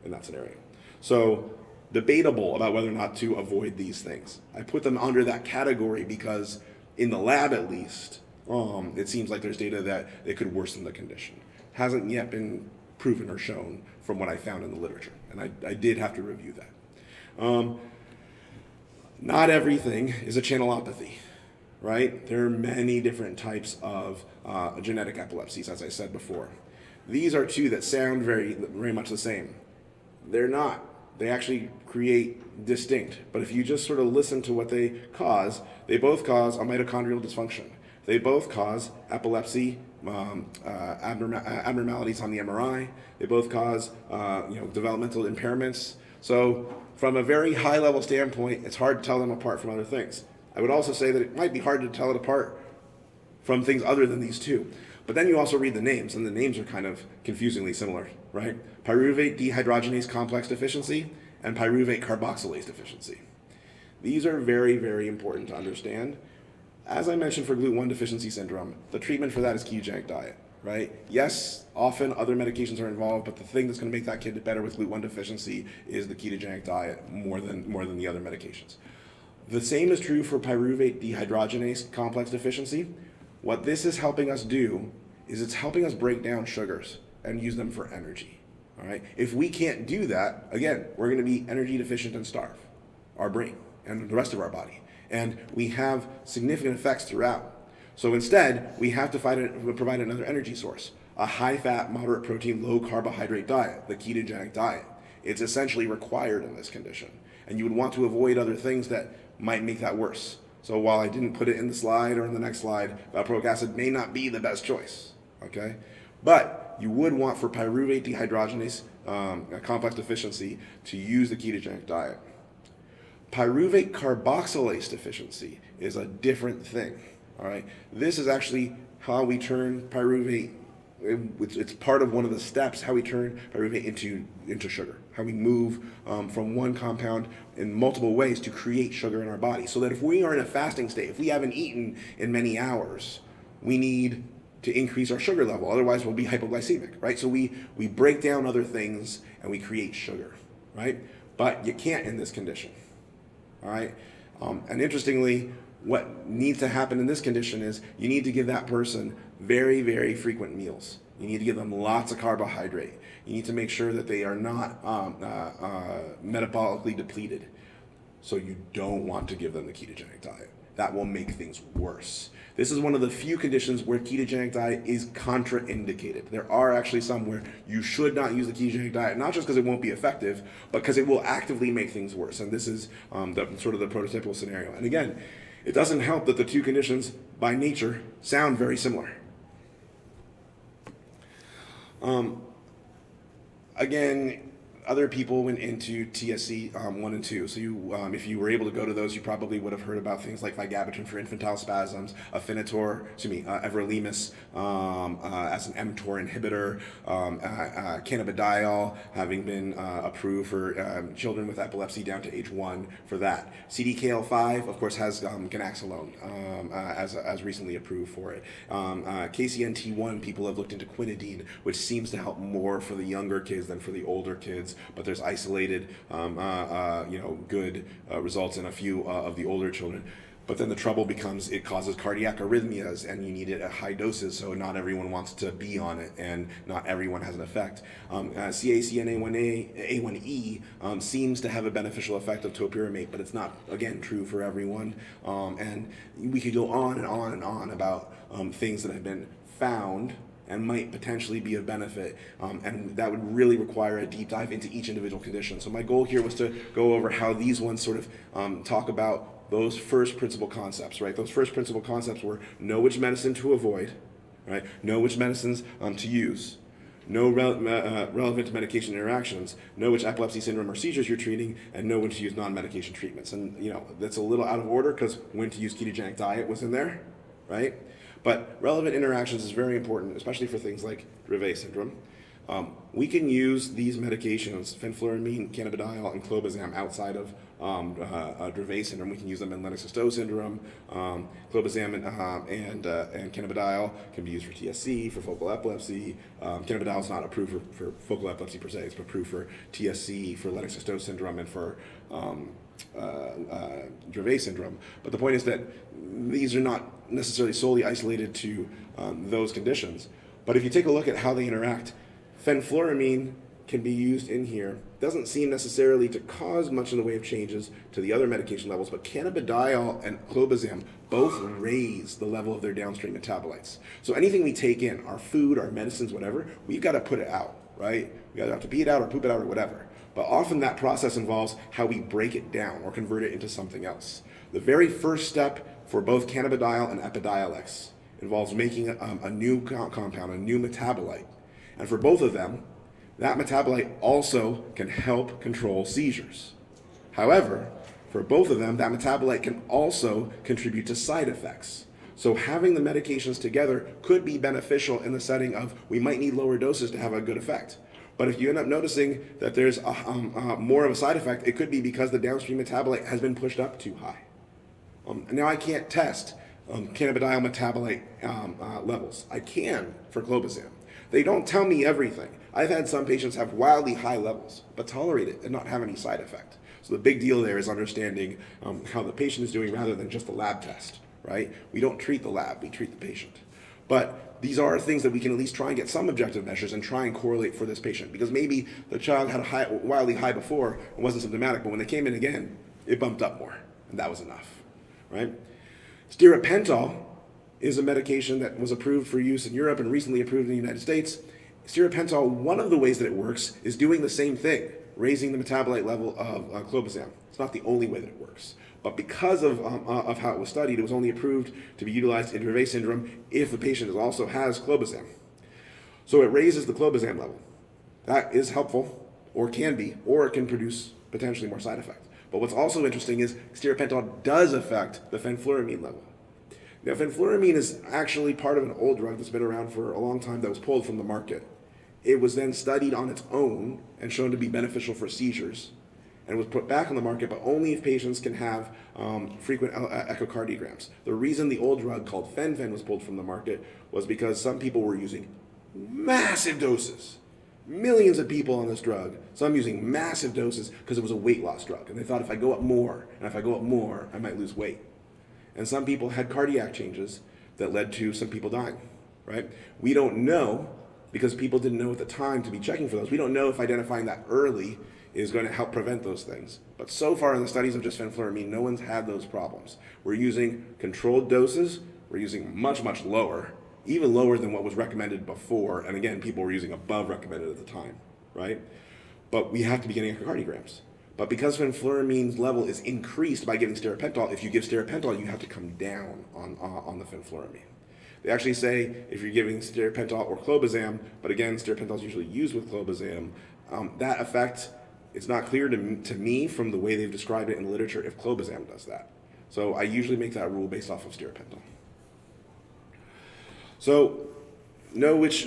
in that scenario. So debatable about whether or not to avoid these things. I put them under that category because in the lab at least, it seems like there's data that it could worsen the condition. Hasn't yet been proven or shown from what I found in the literature, and I did have to review that. Not everything is a channelopathy, right? There are many different types of genetic epilepsies, as I said before. These are two that sound very, very much the same. They're not. They actually create distinct, but if you just sort of listen to what they both cause a mitochondrial dysfunction. They both cause epilepsy, abnormalities on the MRI. They both cause developmental impairments. So from a very high level standpoint, it's hard to tell them apart from other things. I would also say that it might be hard to tell it apart from things other than these two. But then you also read the names, and the names are kind of confusingly similar, right? Pyruvate dehydrogenase complex deficiency and pyruvate carboxylase deficiency. These are very, very important to understand. As I mentioned for GLUT1 deficiency syndrome, the treatment for that is ketogenic diet, right? Yes, often other medications are involved, but the thing that's going to make that kid better with GLUT1 deficiency is the ketogenic diet more than the other medications. The same is true for pyruvate dehydrogenase complex deficiency. What this is helping us do is it's helping us break down sugars and use them for energy, all right? If we can't do that, again, we're going to be energy deficient and starve our brain and the rest of our body. And we have significant effects throughout. So instead, we have to provide another energy source, a high-fat, moderate protein, low carbohydrate diet, the ketogenic diet. It's essentially required in this condition. And you would want to avoid other things that might make that worse. So while I didn't put it in the slide or in the next slide, valproic acid may not be the best choice, okay? But you would want for pyruvate dehydrogenase complex deficiency to use the ketogenic diet. Pyruvate carboxylase deficiency is a different thing, all right? This is actually how we turn pyruvate, it's part of one of the steps, how we turn pyruvate into sugar, how we move from one compound in multiple ways to create sugar in our body. So that if we are in a fasting state, if we haven't eaten in many hours, we need to increase our sugar level. Otherwise, we'll be hypoglycemic, right? So we break down other things and we create sugar, right? But you can't in this condition. All right, and interestingly, what needs to happen in this condition is you need to give that person very, very frequent meals. You need to give them lots of carbohydrate. You need to make sure that they are not metabolically depleted. So you don't want to give them the ketogenic diet. That will make things worse. This is one of the few conditions where ketogenic diet is contraindicated. There are actually some where you should not use the ketogenic diet, not just because it won't be effective, but because it will actively make things worse. And this is sort of the prototypical scenario. And again, it doesn't help that the two conditions by nature sound very similar. Again, other people went into TSC 1 and 2. So if you were able to go to those, you probably would have heard about things like vigabatrin for infantile spasms, everolimus as an mTOR inhibitor, cannabidiol having been approved for children with epilepsy down to age 1 for that. CDKL5, of course, has ganaxolone as recently approved for it. KCNT1, people have looked into quinidine, which seems to help more for the younger kids than for the older kids. But there's isolated, good results in a few of the older children. But then the trouble becomes it causes cardiac arrhythmias, and you need it at high doses, so not everyone wants to be on it, and not everyone has an effect. CACNA1E seems to have a beneficial effect of topiramate, but it's not, again, true for everyone. And we could go on and on and on about things that have been found and might potentially be of benefit, and that would really require a deep dive into each individual condition. So my goal here was to go over how these ones sort of talk about those first principle concepts, right? Those first principle concepts were know which medicine to avoid, right? Know which medicines to use, know relevant medication interactions, know which epilepsy syndrome or seizures you're treating, and know when to use non-medication treatments. And that's a little out of order because when to use ketogenic diet was in there, right? But relevant interactions is very important, especially for things like Dravet syndrome. We can use these medications, fenfluramine, cannabidiol, and clobazam outside of Dravet syndrome. We can use them in Lennox-Gastaut syndrome. Clobazam and cannabidiol can be used for TSC, for focal epilepsy. Cannabidiol is not approved for focal epilepsy per se. It's approved for TSC, for Lennox-Gastaut syndrome, and for Dravet syndrome. But the point is that these are not necessarily solely isolated to those conditions. But if you take a look at how they interact, fenfluramine can be used in here. Doesn't seem necessarily to cause much in the way of changes to the other medication levels, but cannabidiol and clobazam both raise the level of their downstream metabolites. So anything we take in, our food, our medicines, whatever, we've got to put it out, right? We either have to pee it out or poop it out or whatever. But often that process involves how we break it down or convert it into something else. The very first step for both cannabidiol and Epidiolex involves making a new compound, a new metabolite. And for both of them, that metabolite also can help control seizures. However, for both of them, that metabolite can also contribute to side effects. So having the medications together could be beneficial in the setting of we might need lower doses to have a good effect. But if you end up noticing that there's more of a side effect, it could be because the downstream metabolite has been pushed up too high. Now I can't test cannabidiol metabolite levels. I can for clobazam. They don't tell me everything. I've had some patients have wildly high levels, but tolerate it and not have any side effect. So the big deal there is understanding how the patient is doing rather than just the lab test, right? We don't treat the lab, we treat the patient. But these are things that we can at least try and get some objective measures and try and correlate for this patient, because maybe the child had a wildly high before and wasn't symptomatic, but when they came in again, it bumped up more, and that was enough, right? Stiripentol is a medication that was approved for use in Europe and recently approved in the United States. Stiripentol, one of the ways that it works is doing the same thing, raising the metabolite level of clobazam. It's not the only way that it works. But because of how it was studied, it was only approved to be utilized in Dravet syndrome if the patient also has clobazam. So it raises the clobazam level. That is helpful, or can be, or it can produce potentially more side effects. But what's also interesting is stiripentol does affect the fenfluramine level. Now, fenfluramine is actually part of an old drug that's been around for a long time that was pulled from the market. It was then studied on its own and shown to be beneficial for seizures, and was put back on the market, but only if patients can have frequent echocardiograms. The reason the old drug called fen-phen was pulled from the market was because some people were using massive doses. Millions of people on this drug, some using massive doses because it was a weight loss drug. And they thought if I go up more, and if I go up more, I might lose weight. And some people had cardiac changes that led to some people dying, right? We don't know, because people didn't know at the time to be checking for those. We don't know if identifying that early is going to help prevent those things. But so far in the studies of just fenfluramine, no one's had those problems. We're using controlled doses. We're using much, much lower, even lower than what was recommended before. And again, people were using above recommended at the time, right? But we have to be getting echocardiograms. But because fenfluramine's level is increased by giving stiripentol, if you give stiripentol, you have to come down on the fenfluramine. They actually say if you're giving stiripentol or clobazam, but again, stiripentol is usually used with clobazam, that effect, it's not clear to me from the way they've described it in the literature if clobazam does that. So I usually make that rule based off of stiripentol. So know which,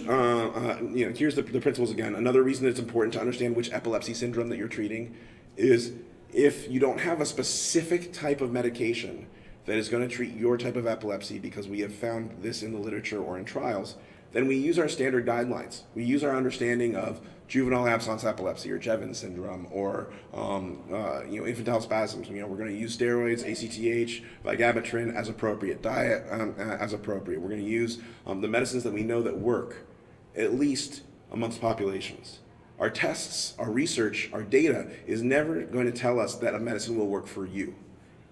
here's the principles again. Another reason it's important to understand which epilepsy syndrome that you're treating is if you don't have a specific type of medication that is going to treat your type of epilepsy, because we have found this in the literature or in trials, then we use our standard guidelines. We use our understanding of juvenile absence epilepsy or Jevons syndrome or infantile spasms. We're going to use steroids, ACTH, vigabatrin as appropriate, diet as appropriate. We're going to use the medicines that we know that work, at least amongst populations. Our tests, our research, our data is never going to tell us that a medicine will work for you.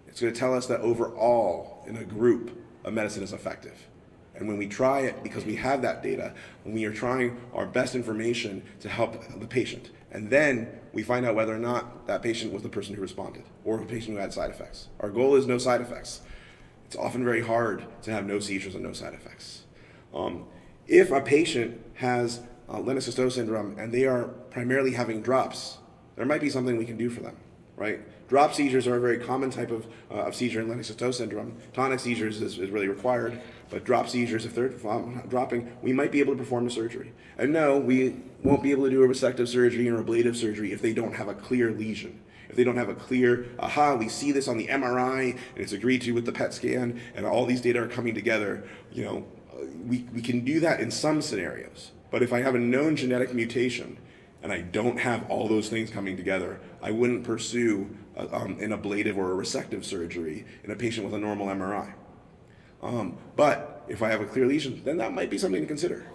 It's going to tell us that overall, in a group, a medicine is effective. And when we try it, because we have that data, when we are trying our best information to help the patient, and then we find out whether or not that patient was the person who responded, or a patient who had side effects. Our goal is no side effects. It's often very hard to have no seizures and no side effects. If a patient has Lennox-Gastaut syndrome and they are primarily having drops, there might be something we can do for them, right? Drop seizures are a very common type of seizure in Lennox-Gastaut syndrome. Tonic seizures is really required, but drop seizures, if they're dropping, we might be able to perform the surgery. And no, we won't be able to do a resective surgery or ablative surgery if they don't have a clear lesion. If they don't have a clear, we see this on the MRI and it's agreed to with the PET scan and all these data are coming together, we can do that in some scenarios. But if I have a known genetic mutation and I don't have all those things coming together, I wouldn't pursue an ablative or a resective surgery in a patient with a normal MRI. But if I have a clear lesion, then that might be something to consider.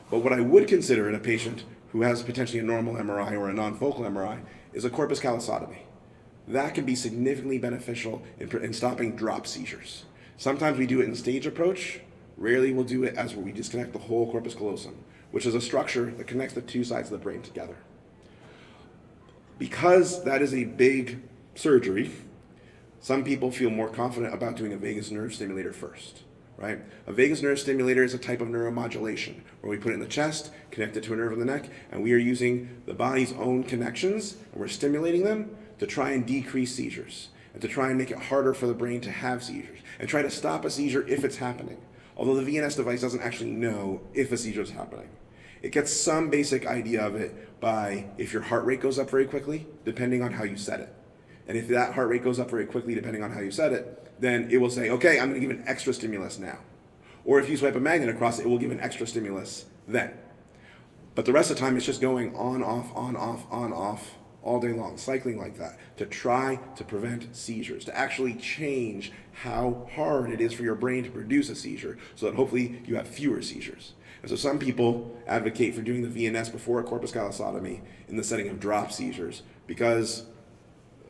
But what I would consider in a patient who has potentially a normal MRI or a non-focal MRI is a corpus callosotomy. That can be significantly beneficial in stopping drop seizures. Sometimes we do it in stage approach. Rarely we'll do it as where we disconnect the whole corpus callosum, which is a structure that connects the two sides of the brain together. Because that is a big surgery, some people feel more confident about doing a vagus nerve stimulator first, right? A vagus nerve stimulator is a type of neuromodulation where we put it in the chest, connect it to a nerve in the neck, and we are using the body's own connections, and we're stimulating them to try and decrease seizures. and to try and make it harder for the brain to have seizures, and try to stop a seizure if it's happening. Although the VNS device doesn't actually know if a seizure is happening. It gets some basic idea of it by if your heart rate goes up very quickly, depending on how you set it. And if that heart rate goes up very quickly, depending on how you set it, then it will say, okay, I'm going to give an extra stimulus now. Or if you swipe a magnet across it, it will give an extra stimulus then. But the rest of the time, it's just going on, off, all day long, cycling like that, to try to prevent seizures, to actually change how hard it is for your brain to produce a seizure, so that hopefully you have fewer seizures. And so some people advocate for doing the VNS before a corpus callosotomy in the setting of drop seizures, because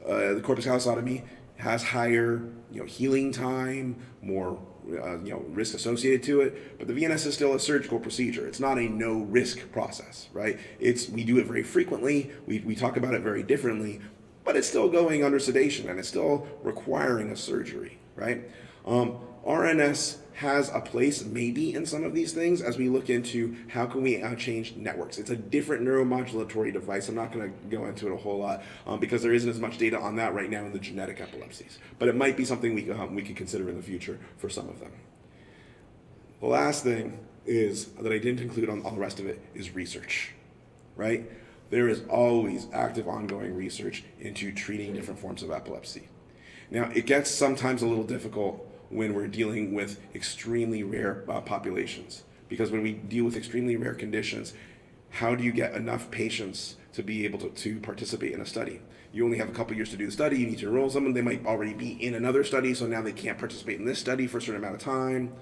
the corpus callosotomy has higher healing time, more risk associated to it, but the VNS is still a surgical procedure. It's not a no-risk process, right? We do it very frequently, we talk about it very differently, but it's still going under sedation, and it's still requiring a surgery, right? RNS has a place maybe in some of these things as we look into how can we change networks. It's a different neuromodulatory device. I'm not going to go into it a whole lot because there isn't as much data on that right now in the genetic epilepsies. But it might be something we could consider in the future for some of them. The last thing is that I didn't include on all the rest of it is research, right? There is always active ongoing research into treating different forms of epilepsy. Now, it gets sometimes a little difficult when we're dealing with extremely rare populations. Because when we deal with extremely rare conditions, how do you get enough patients to be able to participate in a study? You only have a couple years to do the study, you need to enroll someone, they might already be in another study, so now they can't participate in this study for a certain amount of time.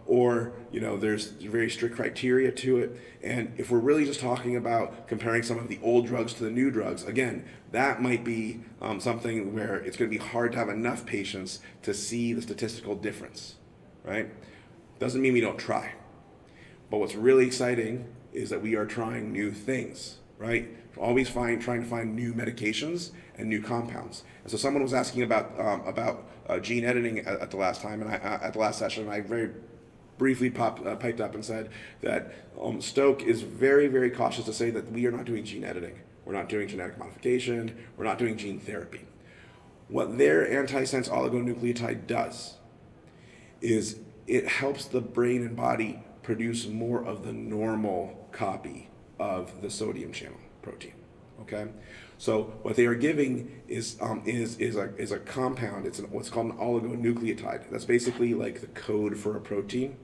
Or there's very strict criteria to it. And if we're really just talking about comparing some of the old drugs to the new drugs, again, that might be something where it's going to be hard to have enough patients to see the statistical difference, right? Doesn't mean we don't try. But what's really exciting is that we are trying new things, right? We're always trying to find new medications and new compounds. And so someone was asking about gene editing at the last time, and at the last session, I very briefly piped up and said that Stoke is very, very cautious to say that we are not doing gene editing. We're not doing genetic modification. We're not doing gene therapy. What their antisense oligonucleotide does is it helps the brain and body produce more of the normal copy of the sodium channel protein. Okay, so what they are giving is a compound. It's what's called an oligonucleotide. That's basically like the code for a protein.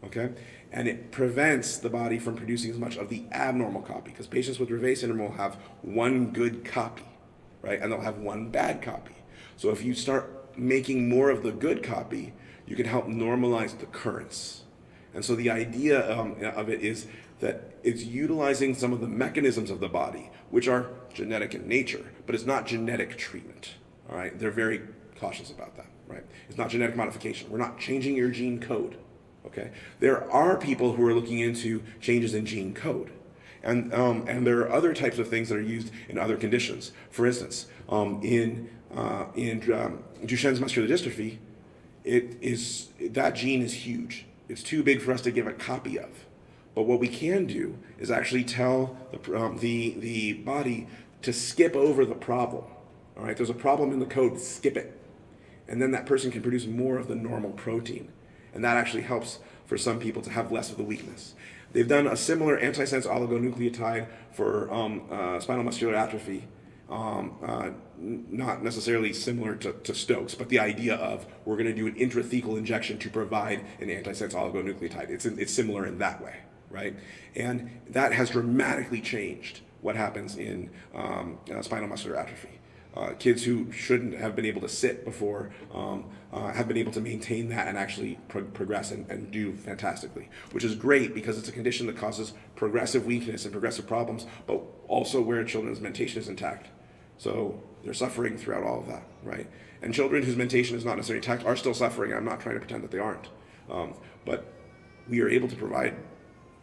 Okay, and it prevents the body from producing as much of the abnormal copy, because patients with Dravet syndrome will have one good copy, right, and they'll have one bad copy. So if you start making more of the good copy, you can help normalize the currents. And so the idea of it is that it's utilizing some of the mechanisms of the body, which are genetic in nature, but it's not genetic treatment. All right, they're very cautious about that. Right, it's not genetic modification. We're not changing your gene code. Okay, there are people who are looking into changes in gene code, and there are other types of things that are used in other conditions. For instance, in Duchenne's muscular dystrophy, that gene is huge. It's too big for us to give a copy of. But what we can do is actually tell the body to skip over the problem. All right, there's a problem in the code, skip it. And then that person can produce more of the normal protein. And that actually helps for some people to have less of the weakness. They've done a similar antisense oligonucleotide for spinal muscular atrophy, not necessarily similar to Stokes, but the idea of we're going to do an intrathecal injection to provide an antisense oligonucleotide. It's similar in that way, right? And that has dramatically changed what happens in spinal muscular atrophy. Kids who shouldn't have been able to sit before have been able to maintain that and actually progress and do fantastically, which is great because it's a condition that causes progressive weakness and progressive problems, but also where children's mentation is intact. So they're suffering throughout all of that, right? And children whose mentation is not necessarily intact are still suffering. I'm not trying to pretend that they aren't. But we are able to provide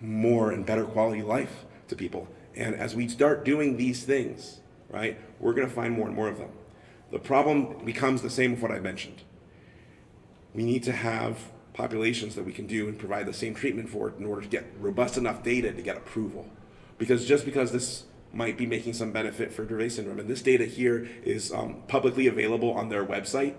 more and better quality life to people. And as we start doing these things, right, we're going to find more and more of them. The problem becomes the same with what I mentioned. We need to have populations that we can do and provide the same treatment for in order to get robust enough data to get approval. Because just because this might be making some benefit for Dravet syndrome. And this data here is publicly available on their website,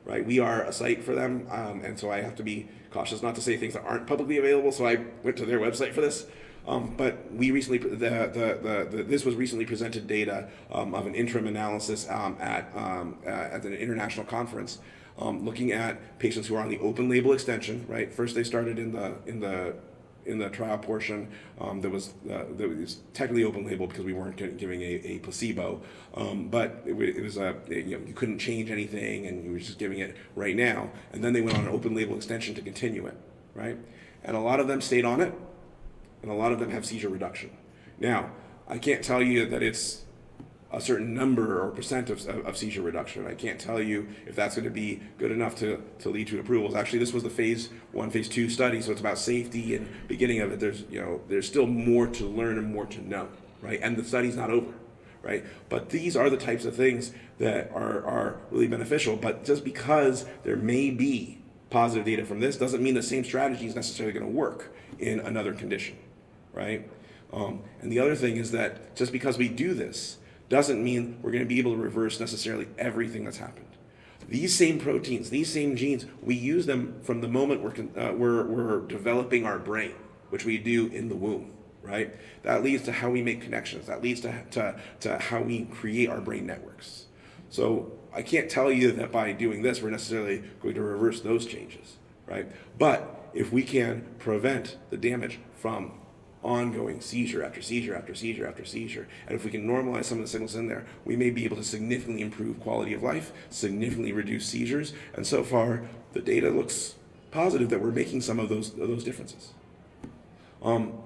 right? We are a site for them, and so I have to be cautious not to say things that aren't publicly available, so I went to their website for this. But we recently, this was recently presented data of an interim analysis at an international conference, looking at patients who are on the open label extension. Right, first they started in the trial portion that was technically open label because we weren't giving a placebo, but it was you couldn't change anything, and you were just giving it right now. And then they went on an open label extension to continue it, right? And a lot of them stayed on it, and a lot of them have seizure reduction. Now, I can't tell you that it's a certain number or percent of seizure reduction. I can't tell you if that's going to be good enough to lead to approvals. Actually, this was the phase 1, phase 2 study, so it's about safety and beginning of it. There's still more to learn and more to know, right? And the study's not over, right? But these are the types of things that are really beneficial. But just because there may be positive data from this doesn't mean the same strategy is necessarily going to work in another condition, right? And the other thing is that just because we do this doesn't mean we're going to be able to reverse necessarily everything that's happened. These same proteins, these same genes, we use them from the moment we're developing our brain, which we do in the womb, right? That leads to how we make connections. That leads to how we create our brain networks. So I can't tell you that by doing this, we're necessarily going to reverse those changes, right? But if we can prevent the damage from ongoing seizure after seizure after seizure after seizure, and if we can normalize some of the signals in there, we may be able to significantly improve quality of life, significantly reduce seizures, and so far the data looks positive that we're making some of those differences.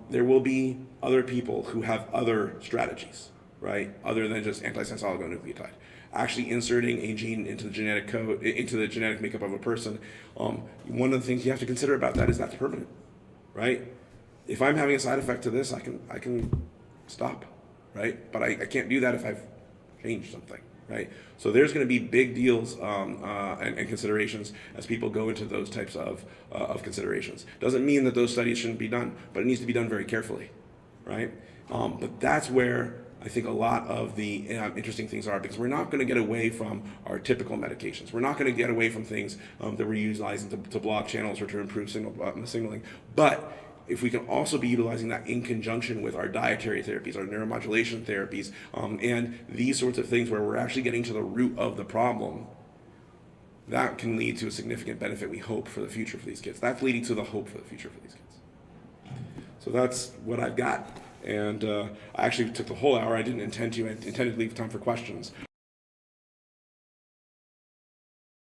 There will be other people who have other strategies, right, other than just antisense oligonucleotide. Actually inserting a gene into the genetic code, into the genetic makeup of a person, one of the things you have to consider about that is that's permanent, right? If I'm having a side effect to this, I can stop, right? But I can't do that if I've changed something, right? So there's going to be big deals and considerations as people go into those types of considerations. Doesn't mean that those studies shouldn't be done, but it needs to be done very carefully, right? But that's where I think a lot of the interesting things are, because we're not going to get away from our typical medications. We're not going to get away from things that we're utilizing to block channels or to improve signaling. But if we can also be utilizing that in conjunction with our dietary therapies, our neuromodulation therapies, and these sorts of things where we're actually getting to the root of the problem, that can lead to a significant benefit, we hope, for the future for these kids. That's leading to the hope for the future for these kids. So that's what I've got. And I actually took the whole hour. I didn't intend to. I intended to leave time for questions.